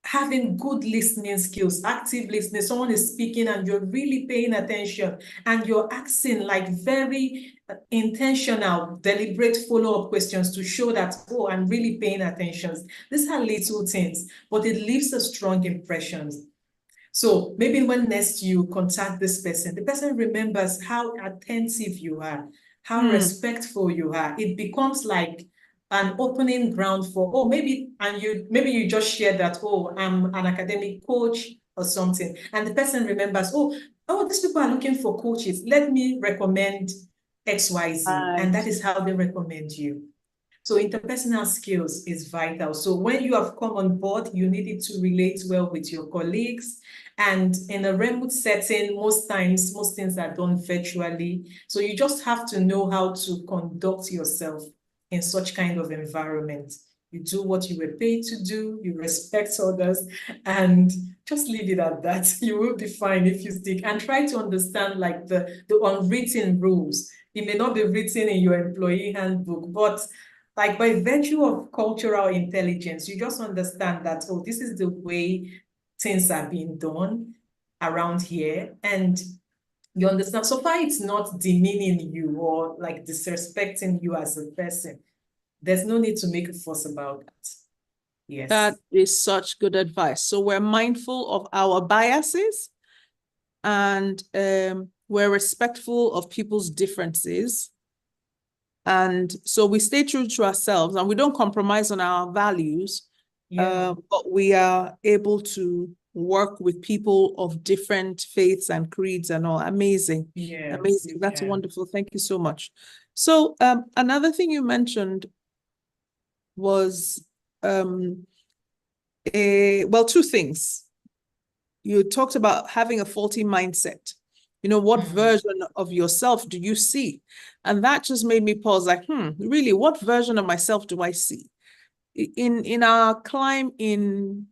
having good listening skills, active listening, someone is speaking and you're really paying attention and you're asking like very intentional, deliberate follow-up questions to show that, oh, I'm really paying attention. These are little things, but it leaves a strong impression. So maybe when next you contact this person, the person remembers how attentive you are, how respectful you are. It becomes like an opening ground for, oh, maybe you just share that, oh, I'm an academic coach or something. And the person remembers, oh, these people are looking for coaches. Let me recommend XYZ. And that is how they recommend you. So interpersonal skills is vital. So when you have come on board, you need it to relate well with your colleagues. And in a remote setting, most times, most things are done virtually. So you just have to know how to conduct yourself in such kind of environment. You do what you were paid to do, you respect others, and just leave it at that. You will be fine if you stick, and try to understand like the unwritten rules. It may not be written in your employee handbook, but like by virtue of cultural intelligence, you just understand that, oh, this is the way things are being done around here. And you understand, so far it's not demeaning you or like disrespecting you as a person. There's no need to make a fuss about that. Yes. That is such good advice. So we're mindful of our biases, and we're respectful of people's differences. And so we stay true to ourselves and we don't compromise on our values, but we are able to work with people of different faiths and creeds and all. Amazing. Yeah, amazing. That's wonderful. Thank you so much. So another thing you mentioned was, well, two things. You talked about having a faulty mindset. You know, what version of yourself do you see? And that just made me pause, like, really, what version of myself do I see? In our climb in,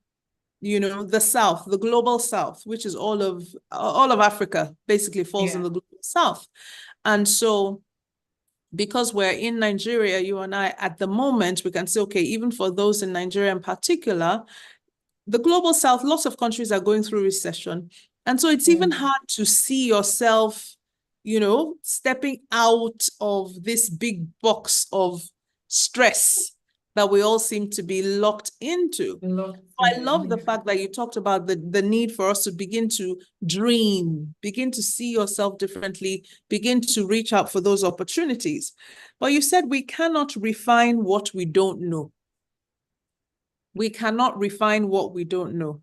you know, the South, the global South, which is all of Africa, basically falls in the global South. And so because we're in Nigeria, you and I, at the moment, we can say, okay, even for those in Nigeria in particular, the global south, lots of countries are going through recession. And so it's even hard to see yourself, stepping out of this big box of stress that we all seem to be locked into. I love the fact that you talked about the need for us to begin to dream, begin to see yourself differently, begin to reach out for those opportunities. But you said we cannot refine what we don't know. We cannot refine what we don't know.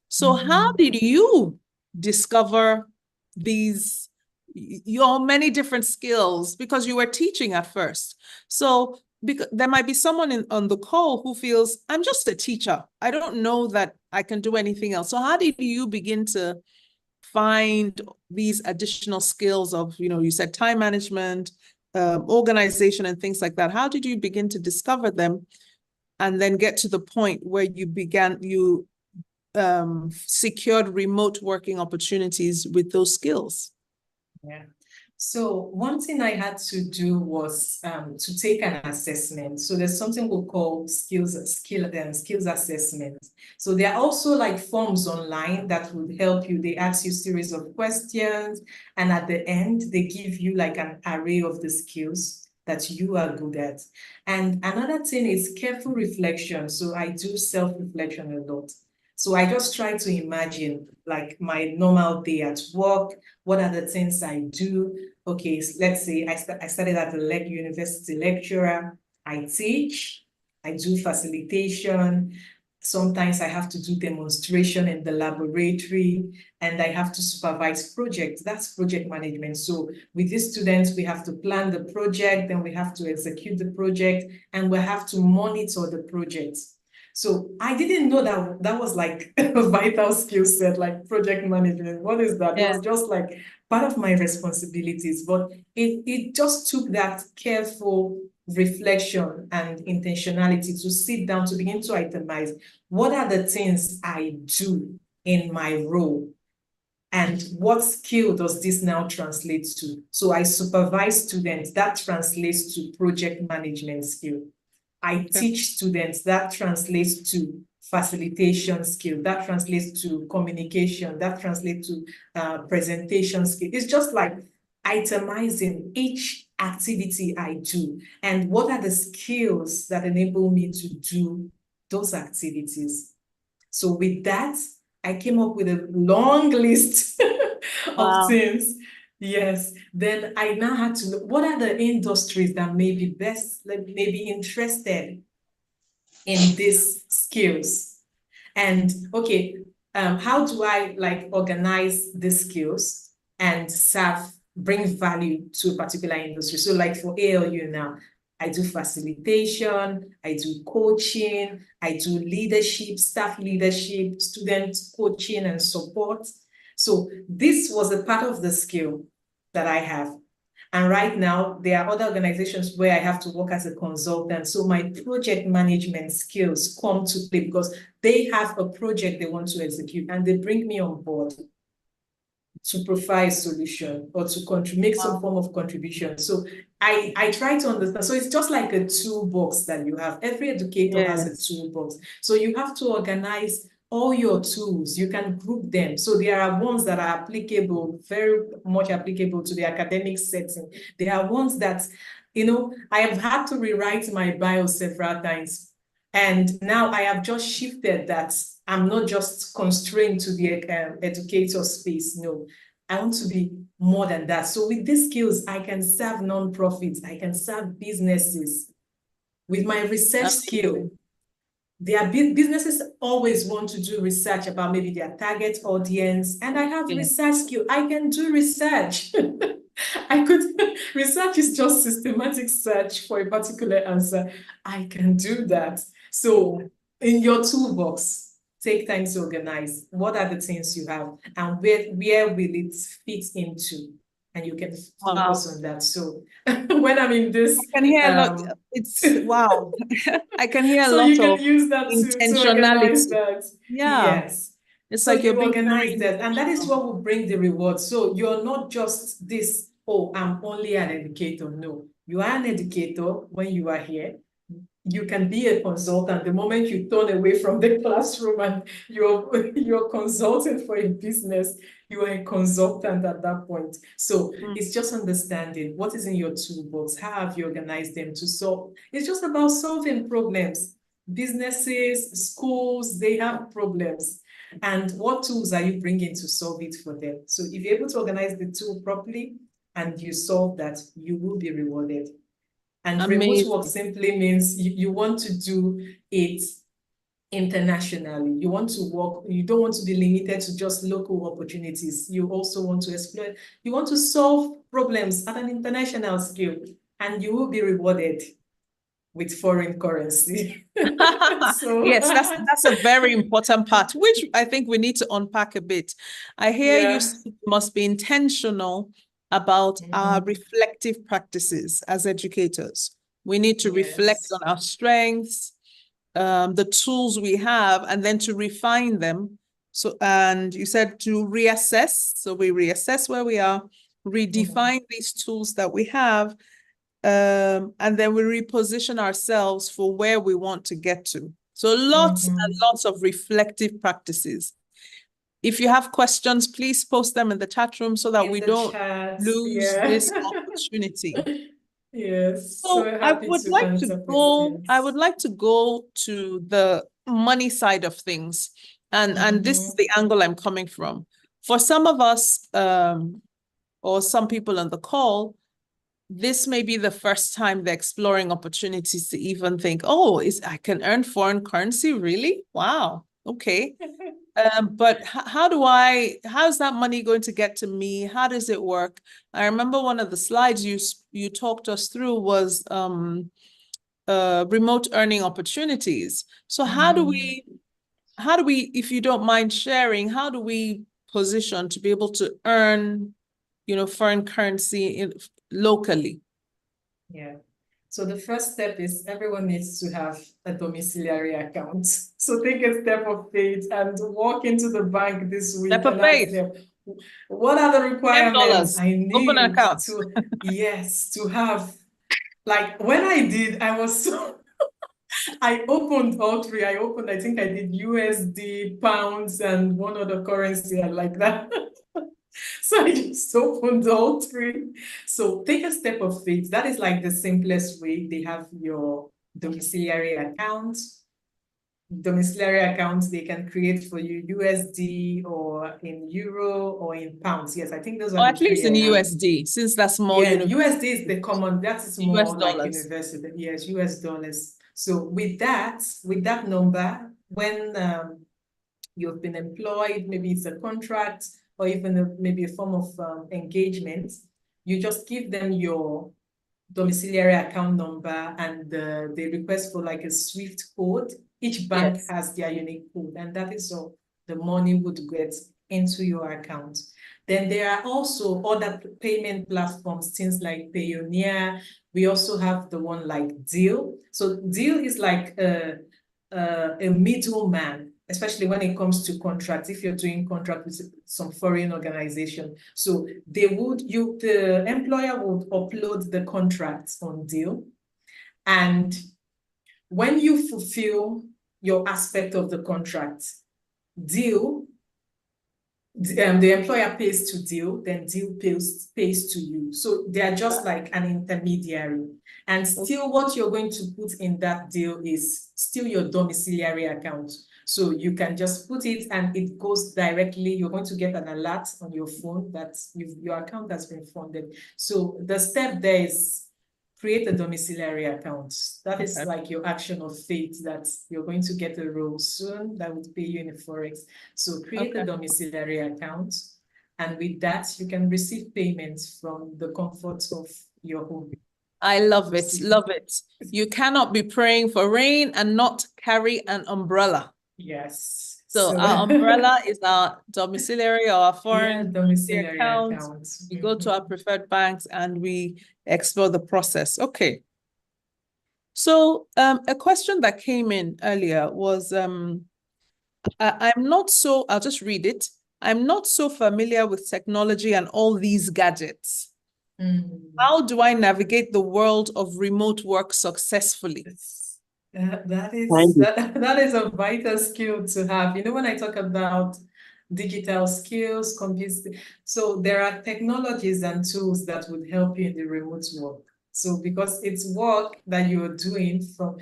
So how did you discover your many different skills? Because you were teaching at first. So because there might be someone on the call who feels, I'm just a teacher. I don't know that I can do anything else. So how did you begin to find these additional skills of, you said time management, organization and things like that? How did you begin to discover them and then get to the point where you secured remote working opportunities with those skills? Yeah. So one thing I had to do was to take an assessment. So there's something we call skills assessment. So there are also like forms online that would help you. They ask you a series of questions, and at the end, they give you like an array of the skills that you are good at. And another thing is careful reflection. So I do self-reflection a lot. So I just try to imagine like my normal day at work. What are the things I do? Okay, so let's say I started as a university lecturer. I teach, I do facilitation. Sometimes I have to do demonstration in the laboratory, and I have to supervise projects. That's project management. So with these students, we have to plan the project, then we have to execute the project, and we have to monitor the project. So I didn't know that was like a vital skill set, like project management. What is that? Yeah. It was just like part of my responsibilities, but it just took that careful reflection and intentionality to sit down to begin to itemize what are the things I do in my role and what skill does this now translate to. So I supervise students, that translates to project management skill. I teach students, that translates to facilitation skill, that translates to communication, that translates to presentation skill. It's just like itemizing each activity I do and what are the skills that enable me to do those activities. So with that, I came up with a long list of things. Yes. Then I now had to look, what are the industries that may be interested in these skills? And okay, how do I like organize these skills and bring value to a particular industry? So like for ALU now, I do facilitation, I do coaching, I do leadership, staff leadership, student coaching and support. So this was a part of the skill that I have. And right now, there are other organizations where I have to work as a consultant. So my project management skills come to play because they have a project they want to execute and they bring me on board to provide a solution or to make some form of contribution. So I try to understand. So it's just like a toolbox that you have. Every educator has a toolbox. So you have to organize all your tools. You can group them. So there are ones that are applicable, very much applicable to the academic setting. There are ones that, I have had to rewrite my bio several times. And now I have just shifted that I'm not just constrained to the educator space. No, I want to be more than that. So with these skills, I can serve nonprofits. I can serve businesses. With my research skill, their businesses always want to do research about maybe their target audience. And I have research skill. I can do research. Research is just systematic search for a particular answer. I can do that. So in your toolbox, take time to organize. What are the things you have and where will it fit into? And you can focus on that. So when I'm in this, I can hear a lot. It's wow. I can hear a so lot you can of use that to organize that. Yeah. Yes. It's So like you're you being organize very that, and that is what will bring the reward. So you're not just this oh, I'm only an educator. No, you are an educator when you are here. You can be a consultant the moment you turn away from the classroom and you're consulting for a business. You are a consultant at that point. So it's just understanding what is in your toolbox. How have you organized them to solve? It's just about solving problems. Businesses, schools, they have problems. And what tools are you bringing to solve it for them? So if you're able to organize the tool properly and you solve that, you will be rewarded. And remote work simply means you want to do it internationally. You want to work, you don't want to be limited to just local opportunities. You also want to explore, you want to solve problems at an international scale, and you will be rewarded with foreign currency. So yes, that's a very important part, which I think we need to unpack a bit. I hear you must be intentional about our reflective practices as educators. We need to reflect on our strengths, the tools we have, and then to refine them. So, and you said to reassess. So we reassess where we are, redefine these tools that we have, and then we reposition ourselves for where we want to get to. So lots and lots of reflective practices. If you have questions, please post them in the chat room so that we don't lose this opportunity. Yes. So I would like to go to the money side of things. And this is the angle I'm coming from. For some of us, or some people on the call, this may be the first time they're exploring opportunities to even think, oh, I can earn foreign currency, really? Wow, okay. But how's that money going to get to me? How does it work? I remember one of the slides you talked us through was remote earning opportunities. So how do we, if you don't mind sharing, how do we position to be able to earn, foreign currency locally? Yeah. So the first step is everyone needs to have a domiciliary account. So take a step of faith and walk into the bank this week and ask them, what are the requirements I need open an account to have? Like when I did, I was so I opened all three. I think I did USD, pounds, and one other currency. I like that. So I just opened all three. So take a step of faith. That is like the simplest way. They have your domiciliary account. Domiciliary accounts they can create for you USD or in euro or in pounds. Yes, I think those are at least in USD, since that's more. Yeah, USD is the common. That is more US like dollars. university. Yes, US dollars. So with that number, when you've been employed, maybe it's a contract or even maybe a form of engagement, you just give them your domiciliary account number and they request for like a SWIFT code. Each bank has their unique code, and that is all the money would get into your account. Then there are also other payment platforms, things like Payoneer. We also have the one like Deal. So Deal is like a middleman, especially when it comes to contracts, if you're doing contract with some foreign organization. So the employer would upload the contracts on Deal. And when you fulfill your aspect of the contract, Deal, the employer pays to Deal, then Deal pays to you. So they are just like an intermediary. And still what you're going to put in that Deal is still your domiciliary account. So you can just put it and it goes directly. You're going to get an alert on your phone that your account has been funded. So the step there is create a domiciliary account. That is like your action of faith that you're going to get a role soon that would pay you in Forex. So create a domiciliary account. And with that, you can receive payments from the comfort of your home. I love it. Love it. You cannot be praying for rain and not carry an umbrella. Yes. So our umbrella is our domiciliary or our foreign domiciliary account. We go to our preferred banks and we explore the process. Okay. So a question that came in earlier was, I'll just read it. I'm not so familiar with technology and all these gadgets. How do I navigate the world of remote work successfully? That is a vital skill to have. You know, when I talk about digital skills, computer, so there are technologies and tools that would help you in the remote work. So because it's work that you're doing from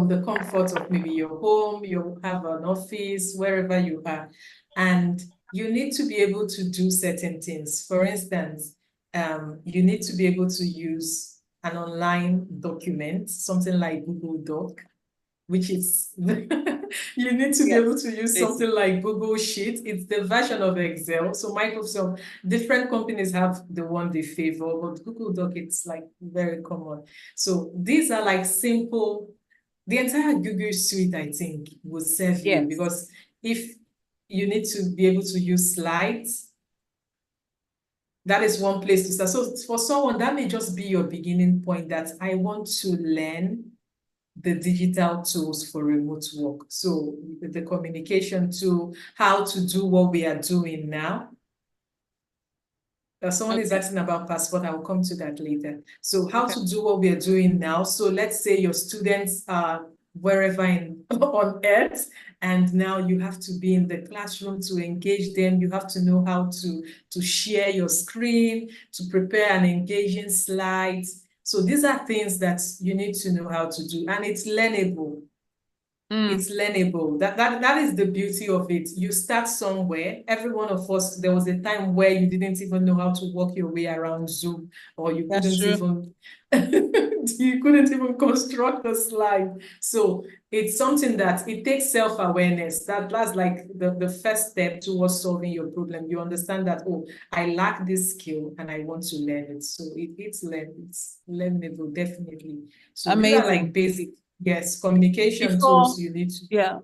the comfort of maybe your home, you have an office, wherever you are, and you need to be able to do certain things. For instance, you need to be able to use an online document, something like Google Doc, which is you need to be able to use something like Google Sheet. It's the version of Excel. So Microsoft, different companies have the one they favor, but Google Doc, it's like very common. So these are like simple, the entire Google suite, I think, will serve you, because if you need to be able to use slides, that is one place to start. So for someone, that may just be your beginning point, that I want to learn the digital tools for remote work. So the communication tool, how to do what we are doing now. Someone is asking about passport. I will come to that later. So how to do what we are doing now. So let's say your students are wherever on earth, and now you have to be in the classroom to engage them. You have to know how to share your screen, to prepare an engaging slide. So these are things that you need to know how to do, and it's learnable. It's learnable. That is the beauty of it. You start somewhere. Every one of us, there was a time where you didn't even know how to work your way around Zoom, or you couldn't even you couldn't even construct a slide. So it's something that it takes self-awareness. That's like the first step towards solving your problem. You understand that, oh, I lack this skill and I want to learn it. So it's learnable, definitely. So these are like basic. Yes, communication tools you need to.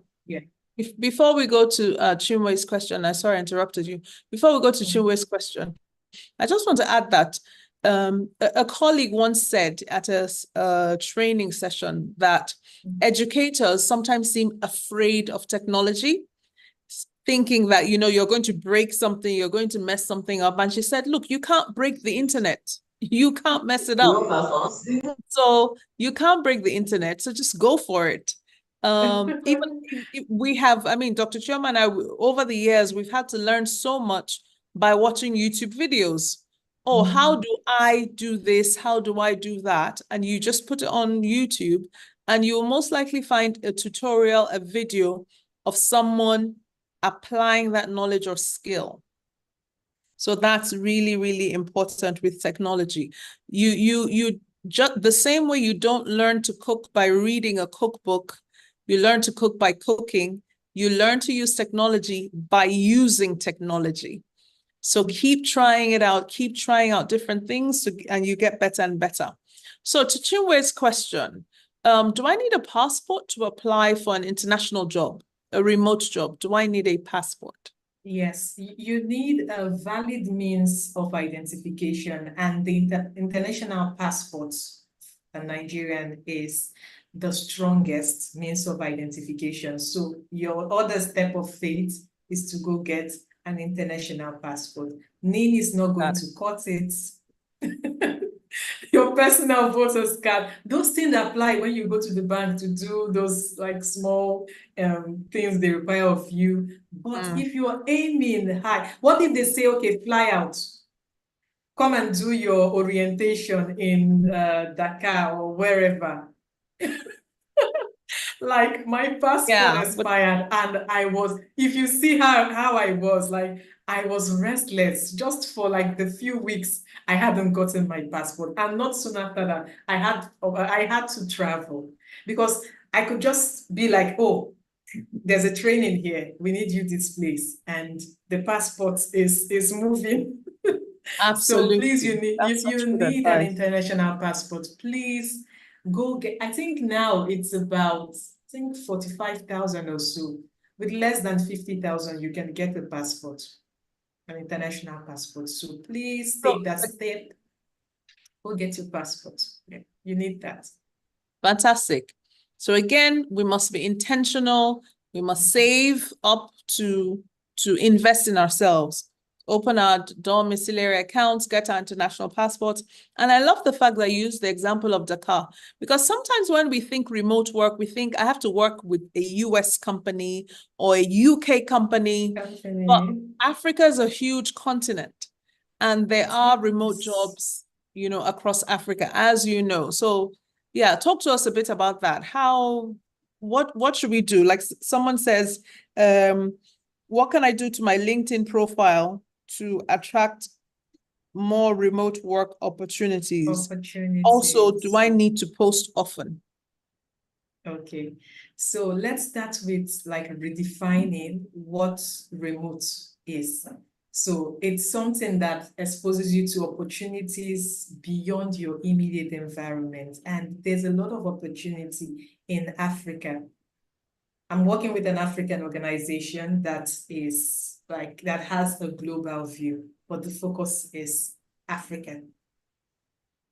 Before we go to Chinwe's question, I sorry I interrupted you. Before we go to Chinwe's question, I just want to add that a colleague once said at a training session that educators sometimes seem afraid of technology, thinking that, you're going to break something, you're going to mess something up. And she said, look, you can't break the internet. You can't mess it up. So you can't break the internet. So just go for it. Even if we have, Dr. Chioma and I, over the years, we've had to learn so much by watching YouTube videos. Oh, how do I do this? How do I do that? And you just put it on YouTube, and you'll most likely find a tutorial, a video of someone applying that knowledge or skill. So that's really, really important with technology. You just the same way you don't learn to cook by reading a cookbook, you learn to cook by cooking, you learn to use technology by using technology. So keep trying it out, keep trying out different things, and you get better and better. So to Chinwe's question, do I need a passport to apply for an international job, a remote job? Do I need a passport? Yes, you need a valid means of identification, and the international passport, a Nigerian, is the strongest means of identification. So your other step of faith is to go get an international passport. NIN is not going to cut it. Your personal voter's card, those things apply when you go to the bank to do those like small things they require of you. But if you're aiming high, what if they say, okay, fly out, come and do your orientation in Dakar or wherever? Like my passport expired, and I was, if you see how I was, like I was restless just for like the few weeks I hadn't gotten my passport. And not soon after that, I had to travel, because I could just be like, oh, there's a training here, we need you this place, and the passport is moving. Absolutely. So please, if you need an international passport, please go get, I think now it's about, 45,000 or so. With less than 50,000, you can get a passport, an international passport. So please take that step. Go get your passport. Yeah, you need that. Fantastic. So again, we must be intentional. We must save up to invest in ourselves. open our domiciliary accounts, get our international passports. And I love the fact that you use the example of Dakar, because sometimes when we think remote work, we think I have to work with a US company or a UK company. But Africa is a huge continent, and there are remote jobs, across Africa, as you know. So yeah, talk to us a bit about that. What should we do? Like someone says, what can I do to my LinkedIn profile to attract more remote work opportunities? Also, do I need to post often? Okay, so let's start with like redefining what remote is. So it's something that exposes you to opportunities beyond your immediate environment. And there's a lot of opportunity in Africa. I'm working with an African organization that has a global view, but the focus is African.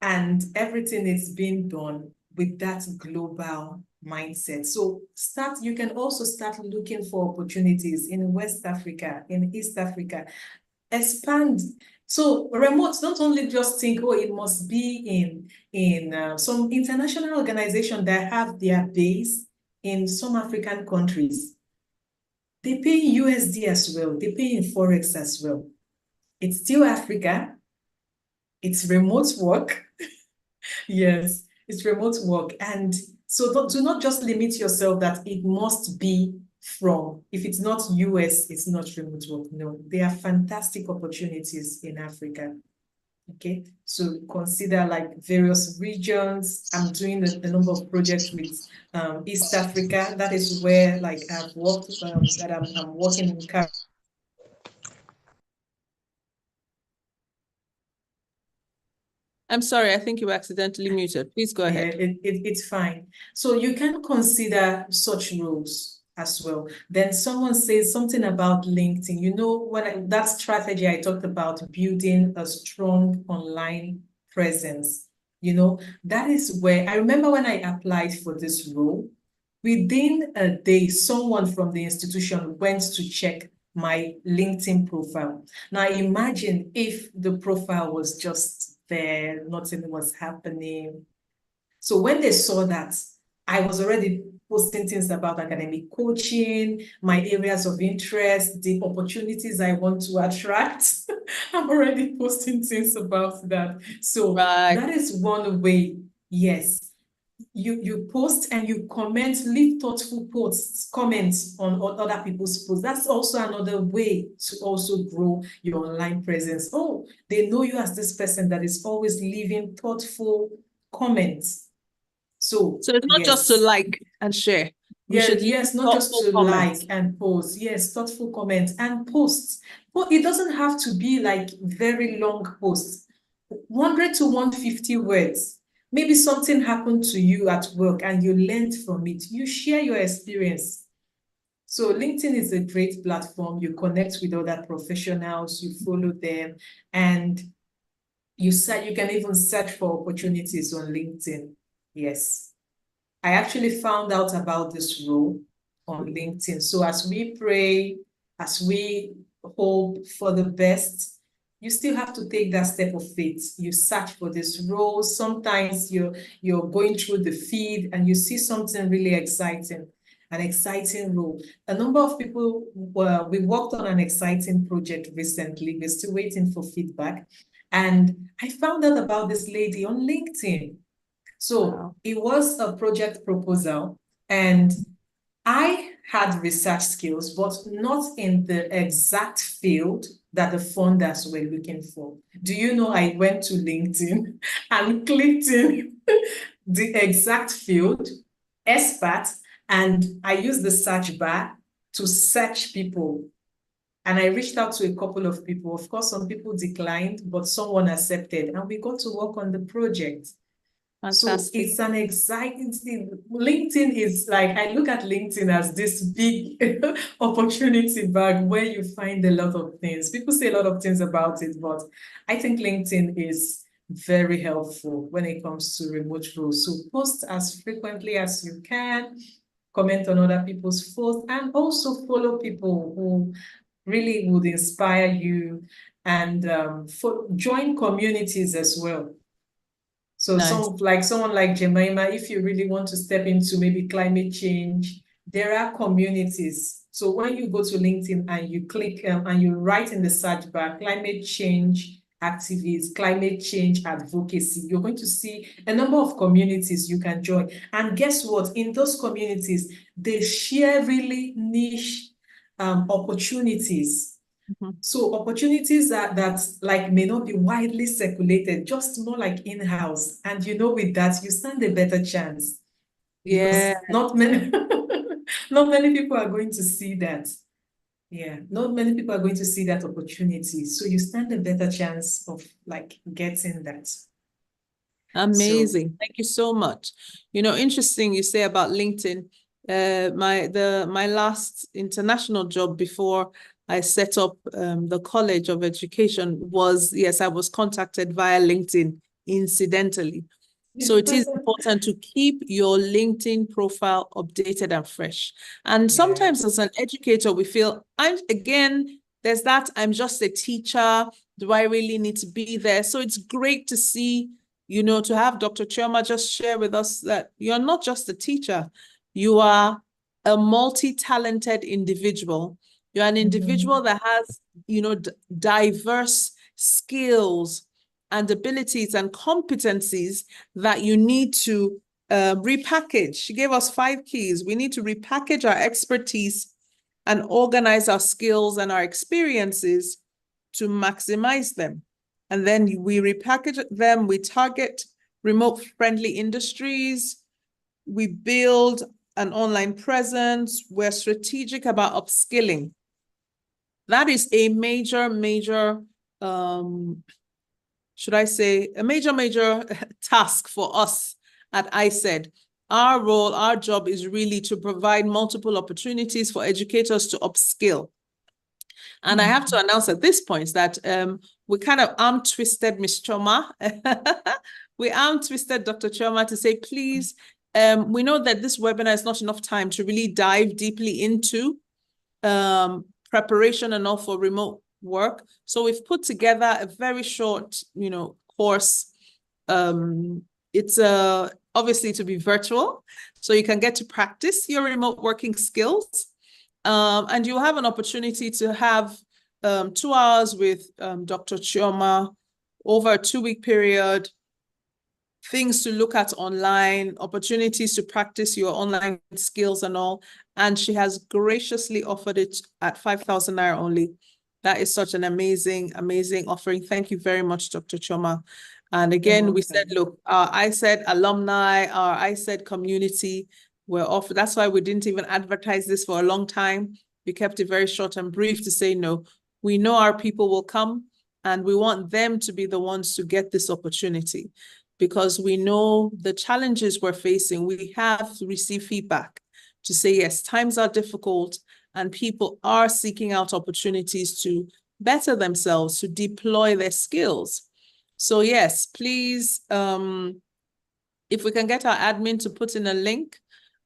And everything is being done with that global mindset. So you can also start looking for opportunities in West Africa, in East Africa, expand. So remote, don't only just think, oh, it must be in some international organization that have their base in some African countries. They pay in USD as well. They pay in Forex as well. It's still Africa. It's remote work. Yes, it's remote work. And so do not just limit yourself that it must be from, if it's not US, it's not remote work. No, there are fantastic opportunities in Africa. Okay, so consider like various regions. I'm doing a number of projects with East Africa. That is where like I've worked, that I'm working in. I'm sorry, I think you were accidentally muted. Please go ahead. It's fine. So you can consider such roles as well. Then someone says something about LinkedIn. You know, that strategy I talked about, building a strong online presence, that is where I remember when I applied for this role, within a day, someone from the institution went to check my LinkedIn profile. Now imagine if the profile was just there, nothing was happening. So when they saw that, I was already posting things about academic coaching, my areas of interest, the opportunities I want to attract. I'm already posting things about that. So that is one way, yes. You post and you comment, leave thoughtful comments on other people's posts. That's also another way to also grow your online presence. Oh, they know you as this person that is always leaving thoughtful comments. So it's not just to like and share. Yes, not just to like and post. Yes, thoughtful comments and posts. But it doesn't have to be like very long posts. 100 to 150 words. Maybe something happened to you at work and you learned from it. You share your experience. So LinkedIn is a great platform. You connect with other professionals, you follow them, and you can even search for opportunities on LinkedIn. Yes. I actually found out about this role on LinkedIn. So as we pray, as we hope for the best, you still have to take that step of faith. You search for this role. Sometimes you're going through the feed and you see something really exciting, an exciting role. A number of people, we worked on an exciting project recently. We're still waiting for feedback. And I found out about this lady on LinkedIn. So it was a project proposal, and I had research skills, but not in the exact field that the funders were looking for. Do you know I went to LinkedIn and clicked in the exact field, expert, and I used the search bar to search people. And I reached out to a couple of people. Of course, some people declined, but someone accepted, and we got to work on the project. Fantastic. So it's an exciting thing. LinkedIn is like, I look at LinkedIn as this big opportunity bag where you find a lot of things. People say a lot of things about it, but I think LinkedIn is very helpful when it comes to remote roles. So post as frequently as you can, comment on other people's posts, and also follow people who really would inspire you, and join communities as well. So Nice. someone like Jemima, if you really want to step into maybe climate change, there are communities. So when you go to LinkedIn and you click and you write in the search bar, climate change activists, climate change advocacy, you're going to see a number of communities you can join. And guess what? In those communities, they share really niche opportunities. So opportunities that like may not be widely circulated, just more like in-house. And with that, you stand a better chance, Yeah. because not many not many people are going to see that. Yeah, not many people are going to see that opportunity. So you stand a better chance of like getting that. So Amazing. Thank you so much. Interesting you say about LinkedIn. My last international job before I set up the College of Education was, yes, I was contacted via LinkedIn incidentally. So it is important to keep your LinkedIn profile updated and fresh. And sometimes as an educator, we feel, there's that, I'm just a teacher. Do I really need to be there? So it's great to see, to have Dr. Chioma just share with us that you're not just a teacher. You are a multi-talented individual. You're an individual that has, diverse skills and abilities and competencies that you need to repackage. She gave us 5 keys. We need to repackage our expertise and organize our skills and our experiences to maximize them. And then we repackage them, we target remote-friendly industries, we build an online presence, we're strategic about upskilling. That is a major, should I say, a major task for us at ICED. Our role, our job is really to provide multiple opportunities for educators to upskill. And I have to announce at this point that we kind of arm-twisted Ms. Chioma. We arm-twisted Dr. Chioma to say, please, we know that this webinar is not enough time to really dive deeply into preparation and all for remote work. So we've put together a very short, course. It's obviously to be virtual, so you can get to practice your remote working skills. And you'll have an opportunity to have 2 hours with Dr. Chioma over a 2-week period, things to look at online, opportunities to practice your online skills and all. And she has graciously offered it at 5,000 naira only. That is such an amazing offering. Thank you very much, Dr. Chioma. And again, we said, look, our ICED alumni, our ICED community were offered. That's why we didn't even advertise this for a long time. We kept it very short and brief to say, no, we know our people will come and we want them to be the ones to get this opportunity, because we know the challenges we're facing. We have received feedback to say, yes, times are difficult and people are seeking out opportunities to better themselves, to deploy their skills. So yes, please, if we can get our admin to put in a link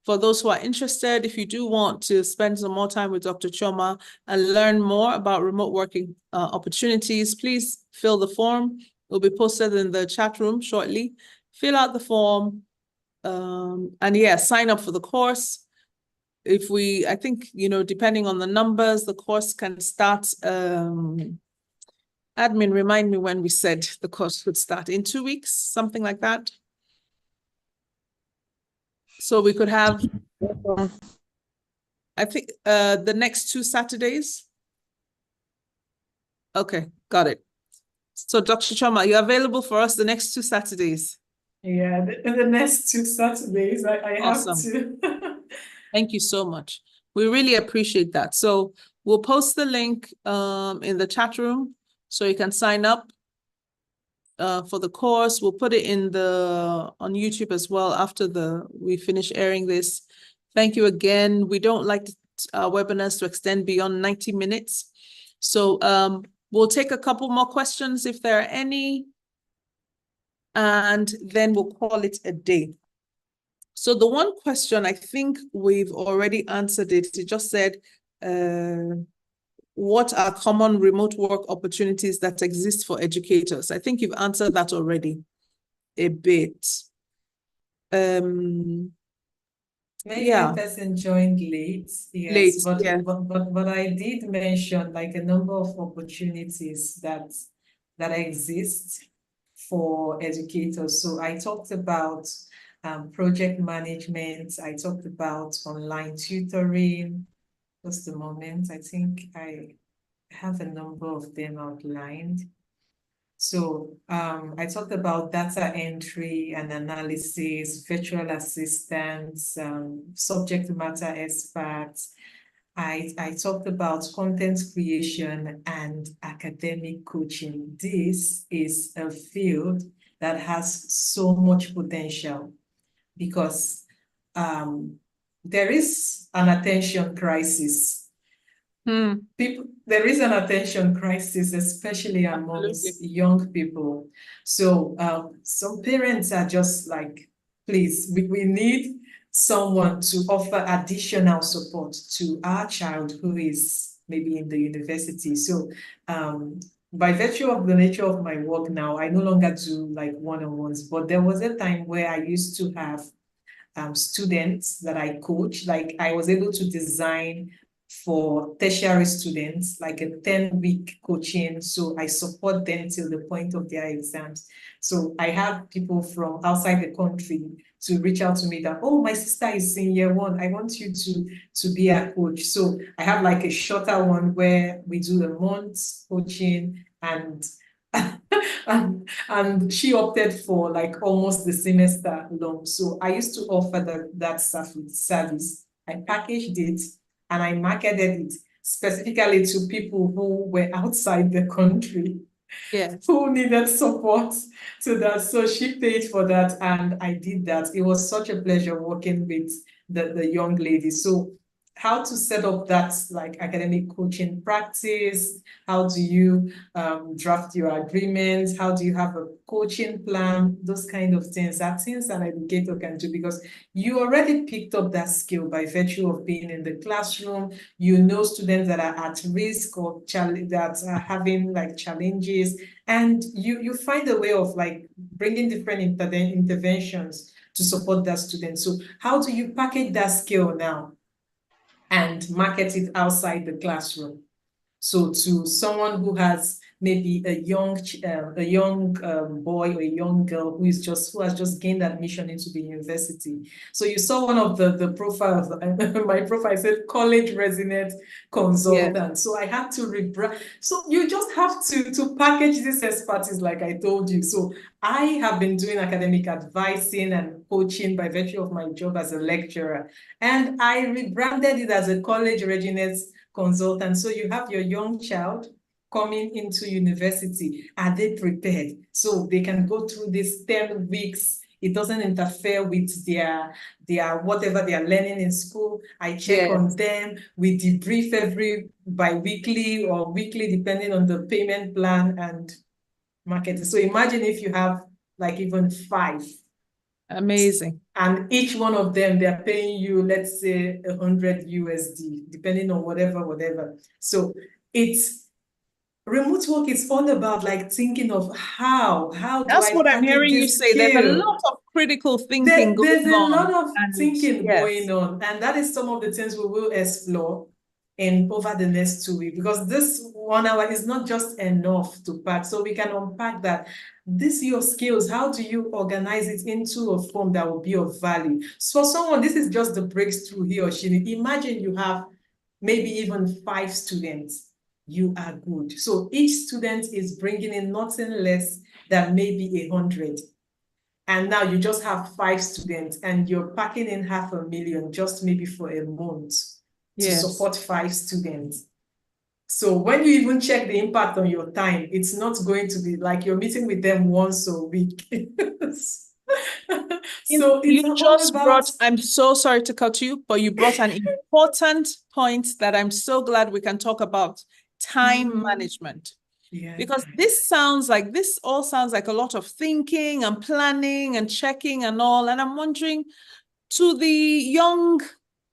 for those who are interested, if you do want to spend some more time with Dr. Chioma and learn more about remote working opportunities, please fill the form. It will be posted in the chat room shortly. Fill out the form and yeah, sign up for the course. I think, depending on the numbers, the course can start, admin, remind me when we said the course would start, in 2 weeks, something like that. So we could have, I think, the next 2 Saturdays. Okay, got it. So Dr. Chioma, you're available for us the next 2 Saturdays? Yeah, the next 2 Saturdays, I Awesome. have to. Thank you so much. We really appreciate that. So we'll post the link in the chat room so you can sign up for the course. We'll put it on YouTube as well after we finish airing this. Thank you again. We don't like webinars to extend beyond 90 minutes. So we'll take a couple more questions if there are any, and then we'll call it a day. So the one question, I think we've already answered it. It just said, what are common remote work opportunities that exist for educators? I think you've answered that already a bit. Maybe the person joined late, yes, but I did mention like a number of opportunities that exist for educators. So I talked about project management. I talked about online tutoring. Just a moment, I think I have a number of them outlined. So I talked about data entry and analysis, virtual assistants, subject matter experts. I talked about content creation and academic coaching. This is a field that has so much potential because there is an attention crisis. There is an attention crisis, especially amongst young people. So some parents are just like, please, we need someone to offer additional support to our child who is maybe in the university. So by virtue of the nature of my work now, I no longer do like one-on-ones, but there was a time where I used to have students that I coach. Like I was able to design for tertiary students, like a 10-week coaching. So I support them till the point of their exams. So I have people from outside the country to reach out to me that, oh, my sister is in year one. I want you to be a coach. So I have like a shorter one where we do a month coaching and and she opted for like almost the semester long. So I used to offer that service. I packaged it and I marketed it specifically to people who were outside the country, who needed support to that. So she paid for that and I did that. It was such a pleasure working with the young lady. So how to set up that like academic coaching practice, how do you draft your agreements, how do you have a coaching plan, those kind of things are things an educator can do because you already picked up that skill by virtue of being in the classroom. You know students that are at risk or that are having like challenges, and you find a way of like bringing different interventions to support that student. So how do you package that skill now and market it outside the classroom? So to someone who has maybe a young boy or a young girl who has just gained admission into the university. So you saw one of the profiles, my profile said college resident consultant. Yeah. So I had to rebrand. So you just have to package this expertise like I told you. So I have been doing academic advising and coaching by virtue of my job as a lecturer. And I rebranded it as a college readiness consultant. So you have your young child coming into university. Are they prepared? So they can go through this 10 weeks. It doesn't interfere with their whatever they are learning in school. I check on them. We debrief every bi-weekly or weekly, depending on the payment plan and market. So imagine if you have like even 5. Amazing. And each one of them, they're paying you, let's say, 100 USD, depending on whatever. So it's remote work is all about like thinking of how that's what I'm hearing you say. There's a lot of critical thinking going on. There's a lot of thinking going on, and that is some of the things we will explore over the next 2 weeks, because this 1 hour is not just enough to pack. So we can unpack that. This your skills. How do you organize it into a form that will be of value? So for someone, this is just the breakthrough he or she needs. Imagine you have maybe even 5 students. You are good. So each student is bringing in nothing less than maybe 100. And now you just have 5 students and you're packing in $500,000 just maybe for a month to support 5 students. So when you even check the impact on your time, it's not going to be like you're meeting with them once a week. So you just brought, I'm so sorry to cut you, but you brought an important point that I'm so glad we can talk about: time management. Yeah. Because this all sounds like a lot of thinking and planning and checking and all. And I'm wondering, to the young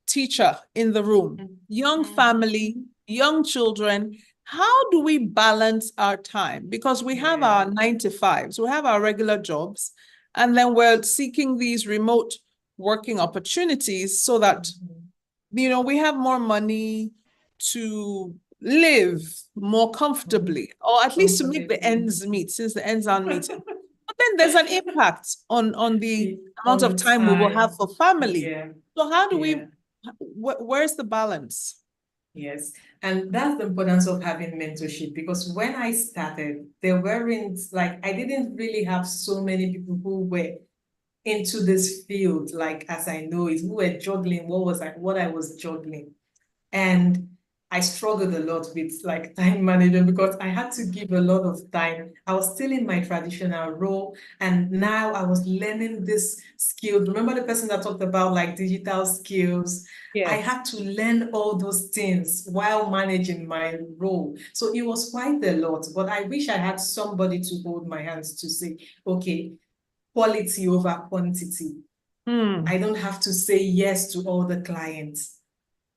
teacher in the room, young family, young children, how do we balance our time? Because we have our 9 to 5s, we have our regular jobs, and then we're seeking these remote working opportunities so that, you know, we have more money to live more comfortably, or at least to make the ends meet, since the ends aren't meeting. But then there's an impact on the amount of time we will have for family. So how do we, where's the balance? Yes, and that's the importance of having mentorship, because when I started, there weren't, like, I didn't really have so many people who were into this field, like as I know it, who were juggling what I was juggling. And I struggled a lot with like time management, because I had to give a lot of time. I was still in my traditional role, and now I was learning this skill. Remember the person that talked about like digital skills? I had to learn all those things while managing my role. So it was quite a lot, but I wish I had somebody to hold my hands to say, okay, quality over quantity. I don't have to say yes to all the clients.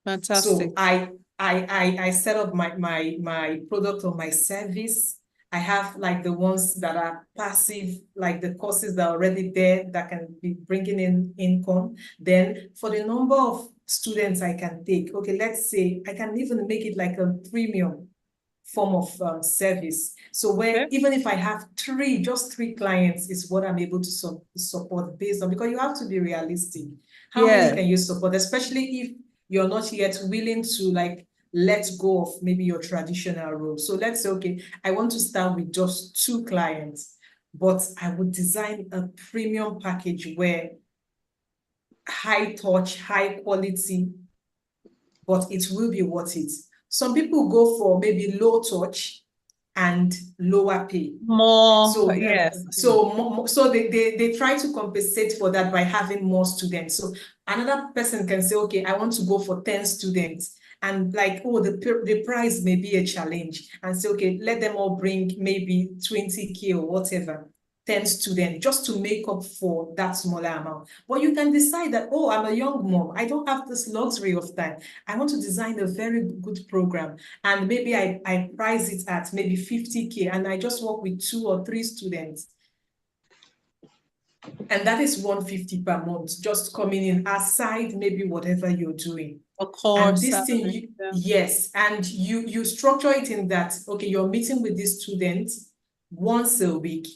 Fantastic. So I set up my product or my service. I have like the ones that are passive, like the courses that are already there that can be bringing in income. Then for the number of students I can take, okay, let's say I can even make it like a premium form of service. So where even if I have just three clients is what I'm able to support based on, because you have to be realistic. How many can you support, especially if you're not yet willing to like let go of maybe your traditional role? So let's say, okay, I want to start with just 2 clients, but I would design a premium package where high touch, high quality, but it will be worth it. Some people go for maybe low touch and lower pay. So they try to compensate for that by having more students. So another person can say, okay, I want to go for 10 students, and like, oh, the price may be a challenge, and say, okay, let them all bring maybe 20K or whatever, 10 students, just to make up for that smaller amount. But you can decide that, oh, I'm a young mom, I don't have this luxury of time, I want to design a very good program, and maybe I price it at maybe 50K, and I just work with 2 or 3 students. And that is 150 per month, just coming in aside maybe whatever you're doing. Of course. And this thing, yes, and you structure it in that, okay, you're meeting with these students once a week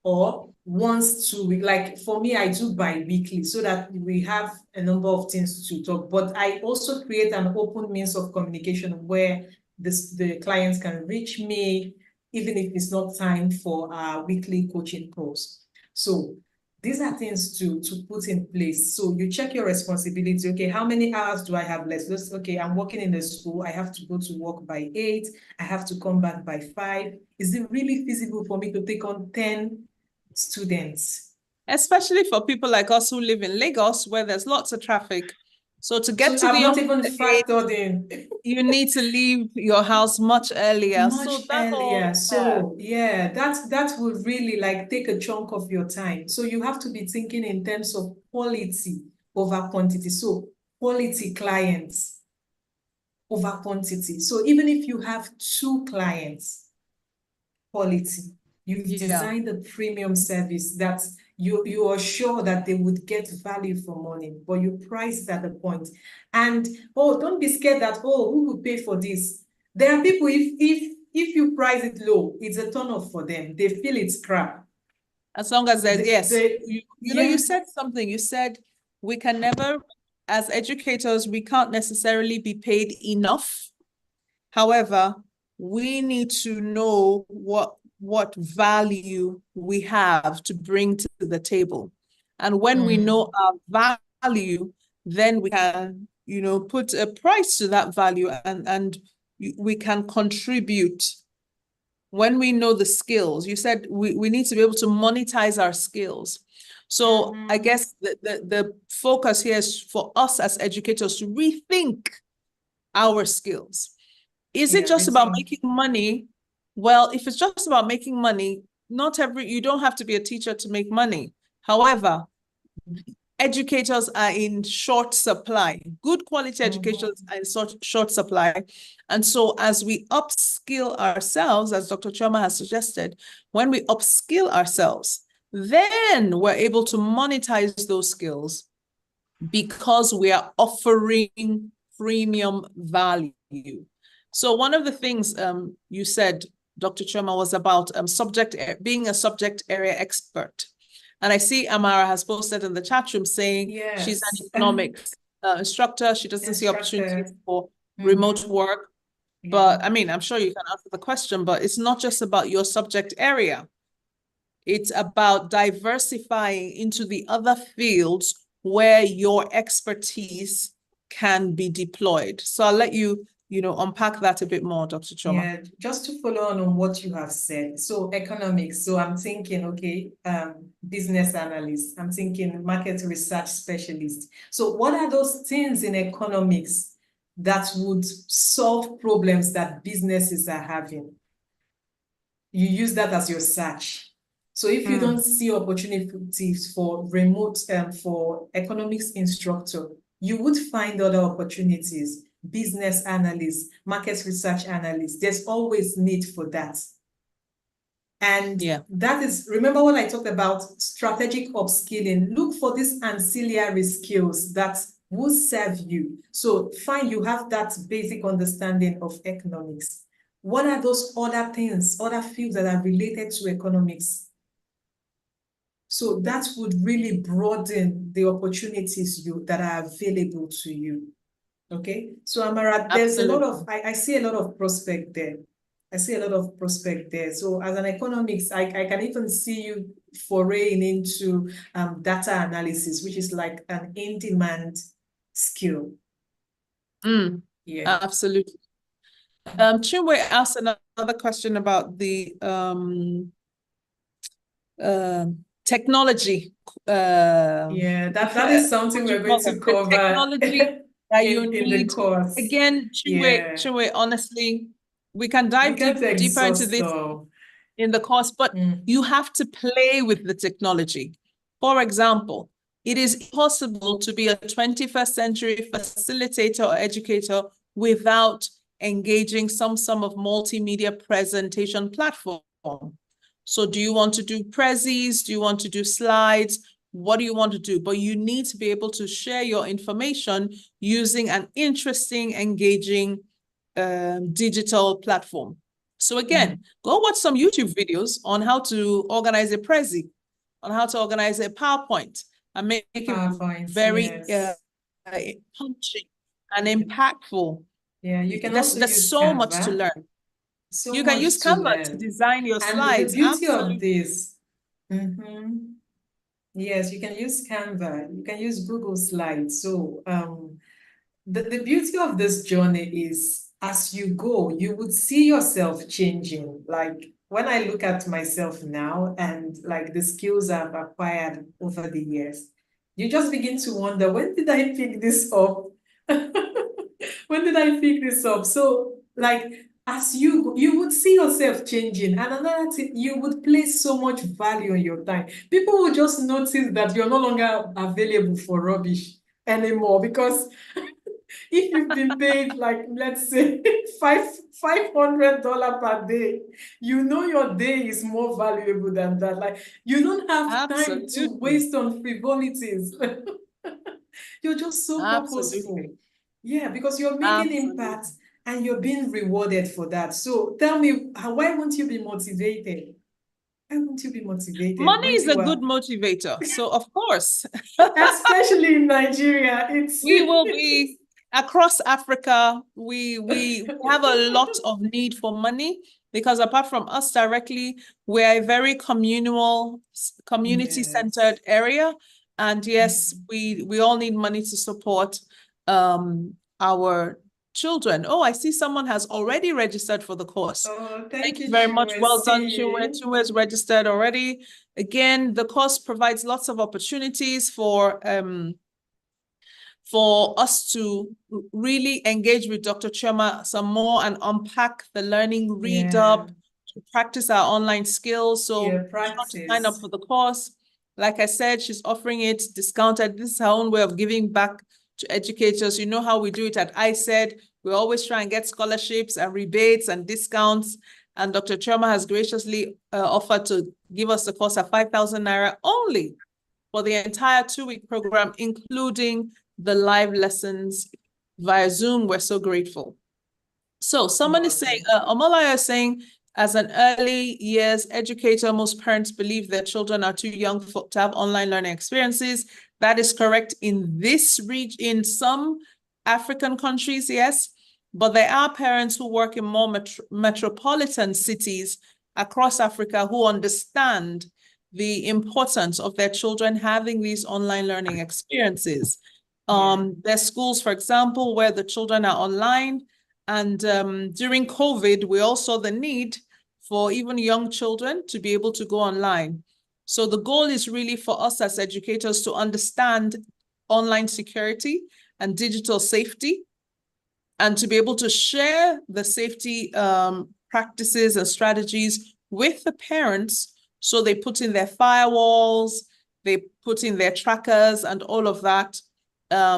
or once 2 weeks. Like for me, I do bi-weekly so that we have a number of things to talk. But I also create an open means of communication where the clients can reach me, even if it's not time for our weekly coaching calls. So these are things to put in place. So you check your responsibility. Okay, how many hours do I have left? Okay, I'm working in the school. I have to go to work by 8. I have to come back by 5. Is it really feasible for me to take on 10 students? Especially for people like us who live in Lagos, where there's lots of traffic. So to get to I'm the not even factored in. You need to leave your house much earlier. So yeah, that will really like take a chunk of your time. So you have to be thinking in terms of quality over quantity. So quality clients over quantity. So even if you have 2 clients, quality, you've designed a premium service that you are sure that they would get value for money, but you price it at the point. And oh, don't be scared that, oh, who will pay for this? There are people, if you price it low, it's a turn off for them. They feel it's crap. As long as you know, you said something. You said we can never, as educators, we can't necessarily be paid enough. However, we need to know what value we have to bring to the table. And when we know our value, then we can, you know, put a price to that value, and we can contribute. When we know the skills, you said we need to be able to monetize our skills. So I guess the focus here is for us as educators to rethink our skills. Is it just about making money? Well, if it's just about making money, you don't have to be a teacher to make money. However, educators are in short supply. Good quality educators are in short supply. And so as we upskill ourselves, as Dr. Chioma has suggested, when we upskill ourselves, then we're able to monetize those skills because we are offering premium value. So one of the things you said, Dr. Chioma, was about being a subject area expert. And I see Amara has posted in the chat room saying she's an economics instructor. She doesn't see opportunities for remote work. But I mean, I'm sure you can answer the question, but it's not just about your subject area. It's about diversifying into the other fields where your expertise can be deployed. So I'll let you, unpack that a bit more, Dr. Chioma. Yeah, just to follow on what you have said. So economics, so I'm thinking, okay, business analyst, I'm thinking market research specialist. So what are those things in economics that would solve problems that businesses are having? You use that as your search. So if you don't see opportunities for remote, for economics instructor, you would find other opportunities. Business analyst, market research analyst, there's always need for that. And that is, remember what I talked about, strategic upskilling. Look for these ancillary skills that will serve you. So fine, you have that basic understanding of economics. What are those other things, other fields that are related to economics? So that would really broaden the opportunities that are available to you. Okay, so Amara, there's a lot of, I see a lot of prospect there. I see a lot of prospect there. So as an economics, I can even see you foraying into data analysis, which is like an in-demand skill. Yeah, absolutely. Chinwe asked another question about the technology. Yeah, that is something we're going to cover. Technology that you need. In the course. Again, Chinwe, honestly, we can dive deeper into this in the course, but you have to play with the technology. For example, it is possible to be a 21st century facilitator or educator without engaging some of multimedia presentation platform. So do you want to do prezzies? Do you want to do slides? What do you want to do? But you need to be able to share your information using an interesting, engaging digital platform. So again, go watch some YouTube videos on how to organize a prezzy, on how to organize a PowerPoint, and make it very punchy and impactful. Yeah, you can there's so much to learn. So you can use Canva to design your slides. The beauty of this, yes, you can use Canva, you can use Google Slides. So the beauty of this journey is as you go, you would see yourself changing. Like when I look at myself now and like the skills I've acquired over the years, you just begin to wonder, when did I pick this up? When did I pick this up? So like, as you would see yourself changing, and another thing, you would place so much value on your time. People will just notice that you're no longer available for rubbish anymore, because if you've been paid like, let's say $500 per day, you know your day is more valuable than that. Like, you don't have time to waste on frivolities. You're just so purposeful. Yeah, because you're making impact and you're being rewarded for that. So tell me, why won't you be motivated? Why won't you be motivated? Money is a good motivator. So of course. Especially in Nigeria. We will be across Africa. We have a lot of need for money, because apart from us directly, we're a very community-centered area. And yes, we all need money to support our children. Oh, I see someone has already registered for the course. Oh, thank you very much. Well done, Chinwe. Chinwe is registered already. Again, the course provides lots of opportunities for us to really engage with Dr. Chioma some more and unpack the learning, read up, to practice our online skills. So be sure to sign up for the course. Like I said, she's offering it discounted. This is her own way of giving back to educators. You know how we do it at ISED. We always try and get scholarships and rebates and discounts. And Dr. Chioma has graciously offered to give us the course at 5,000 Naira only for the entire 2-week program, including the live lessons via Zoom. We're so grateful. So someone is saying, Omolaya is saying, as an early years educator, most parents believe their children are too young to have online learning experiences. That is correct in this region, in some African countries, yes. But there are parents who work in more metropolitan cities across Africa who understand the importance of their children having these online learning experiences. There's schools, for example, where the children are online. And during COVID, we all saw the need for even young children to be able to go online. So the goal is really for us as educators to understand online security and digital safety, and to be able to share the safety practices and strategies with the parents. So they put in their firewalls, they put in their trackers and all of that,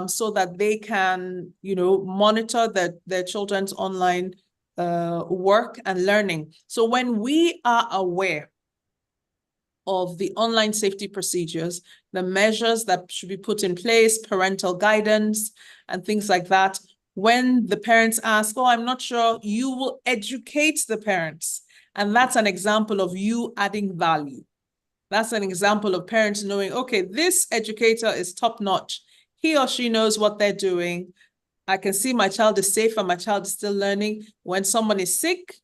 so that they can, monitor their children's online work and learning. So when we are aware of the online safety procedures, the measures that should be put in place, parental guidance and things like that, when the parents ask, oh, I'm not sure, you will educate the parents. And that's an example of you adding value. That's an example of parents knowing, okay, this educator is top notch. He or she knows what they're doing. I can see my child is safe and my child is still learning. When someone is sick,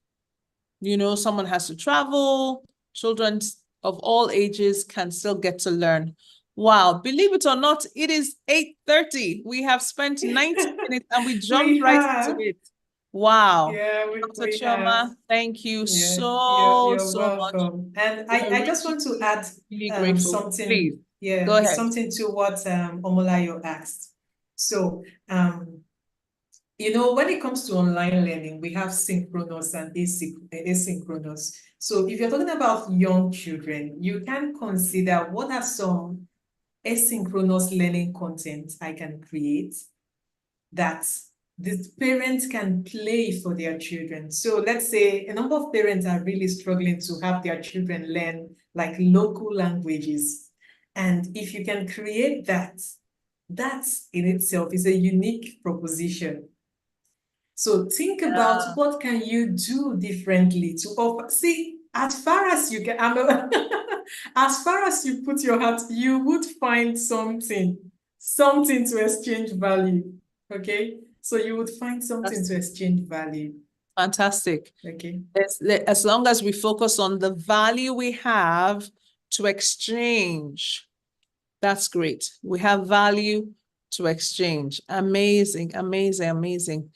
someone has to travel, children of all ages can still get to learn. Wow, believe it or not, it is 8:30. We have spent 90 minutes and we jumped right into it. Wow. Yeah, Dr. we have. Chioma, thank you Yeah, so much. welcome. And We're I just really, want to add really grateful. something, Please, go ahead. something to what Omolayo asked. So, when it comes to online learning, we have synchronous and asynchronous. So if you're talking about young children, you can consider what are some asynchronous learning content I can create that the parents can play for their children. So let's say a number of parents are really struggling to have their children learn like local languages. And if you can create that, that in itself is a unique proposition. So think about what can you do differently to offer. See, as far as you can, as far as you put your heart, you would find something to exchange value. Okay, so you would find something to exchange value. Fantastic. Okay. As long as we focus on the value we have to exchange, that's great. We have value to exchange. Amazing, amazing, amazing.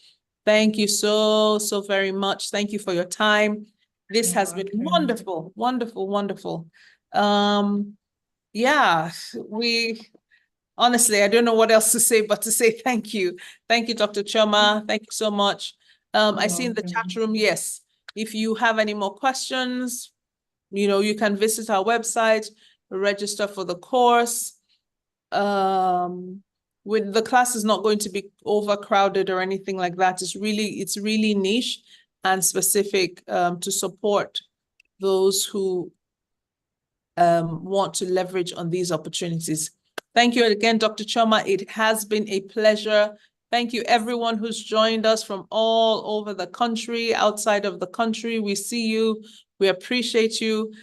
Thank you so very much. Thank you for your time. This has been wonderful, wonderful, wonderful. Yeah, honestly, I don't know what else to say, but to say thank you. Thank you, Dr. Chioma. Thank you so much. I see in the chat room, yes, if you have any more questions, you can visit our website, register for the course. With the class is not going to be overcrowded or anything like that. It's really niche and specific to support those who want to leverage on these opportunities. Thank you again, Dr. Chioma. It has been a pleasure. Thank you, everyone who's joined us from all over the country, outside of the country. We see you. We appreciate you.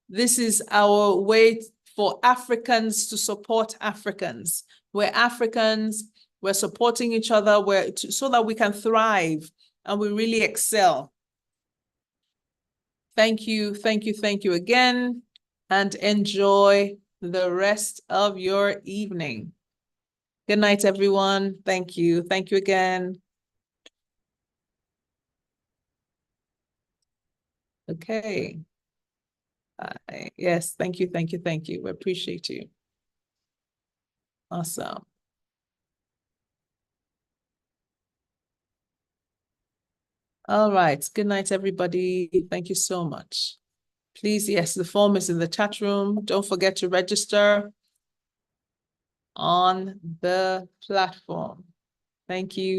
This is our way for Africans to support Africans. We're Africans. We're supporting each other so that we can thrive and we really excel. Thank you, thank you, thank you again, and enjoy the rest of your evening. Good night, everyone. Thank you. Thank you again. Okay. Yes, thank you, thank you, thank you. We appreciate you. Awesome. All right. Good night, everybody. Thank you so much. Please, yes, the form is in the chat room. Don't forget to register on the platform. Thank you.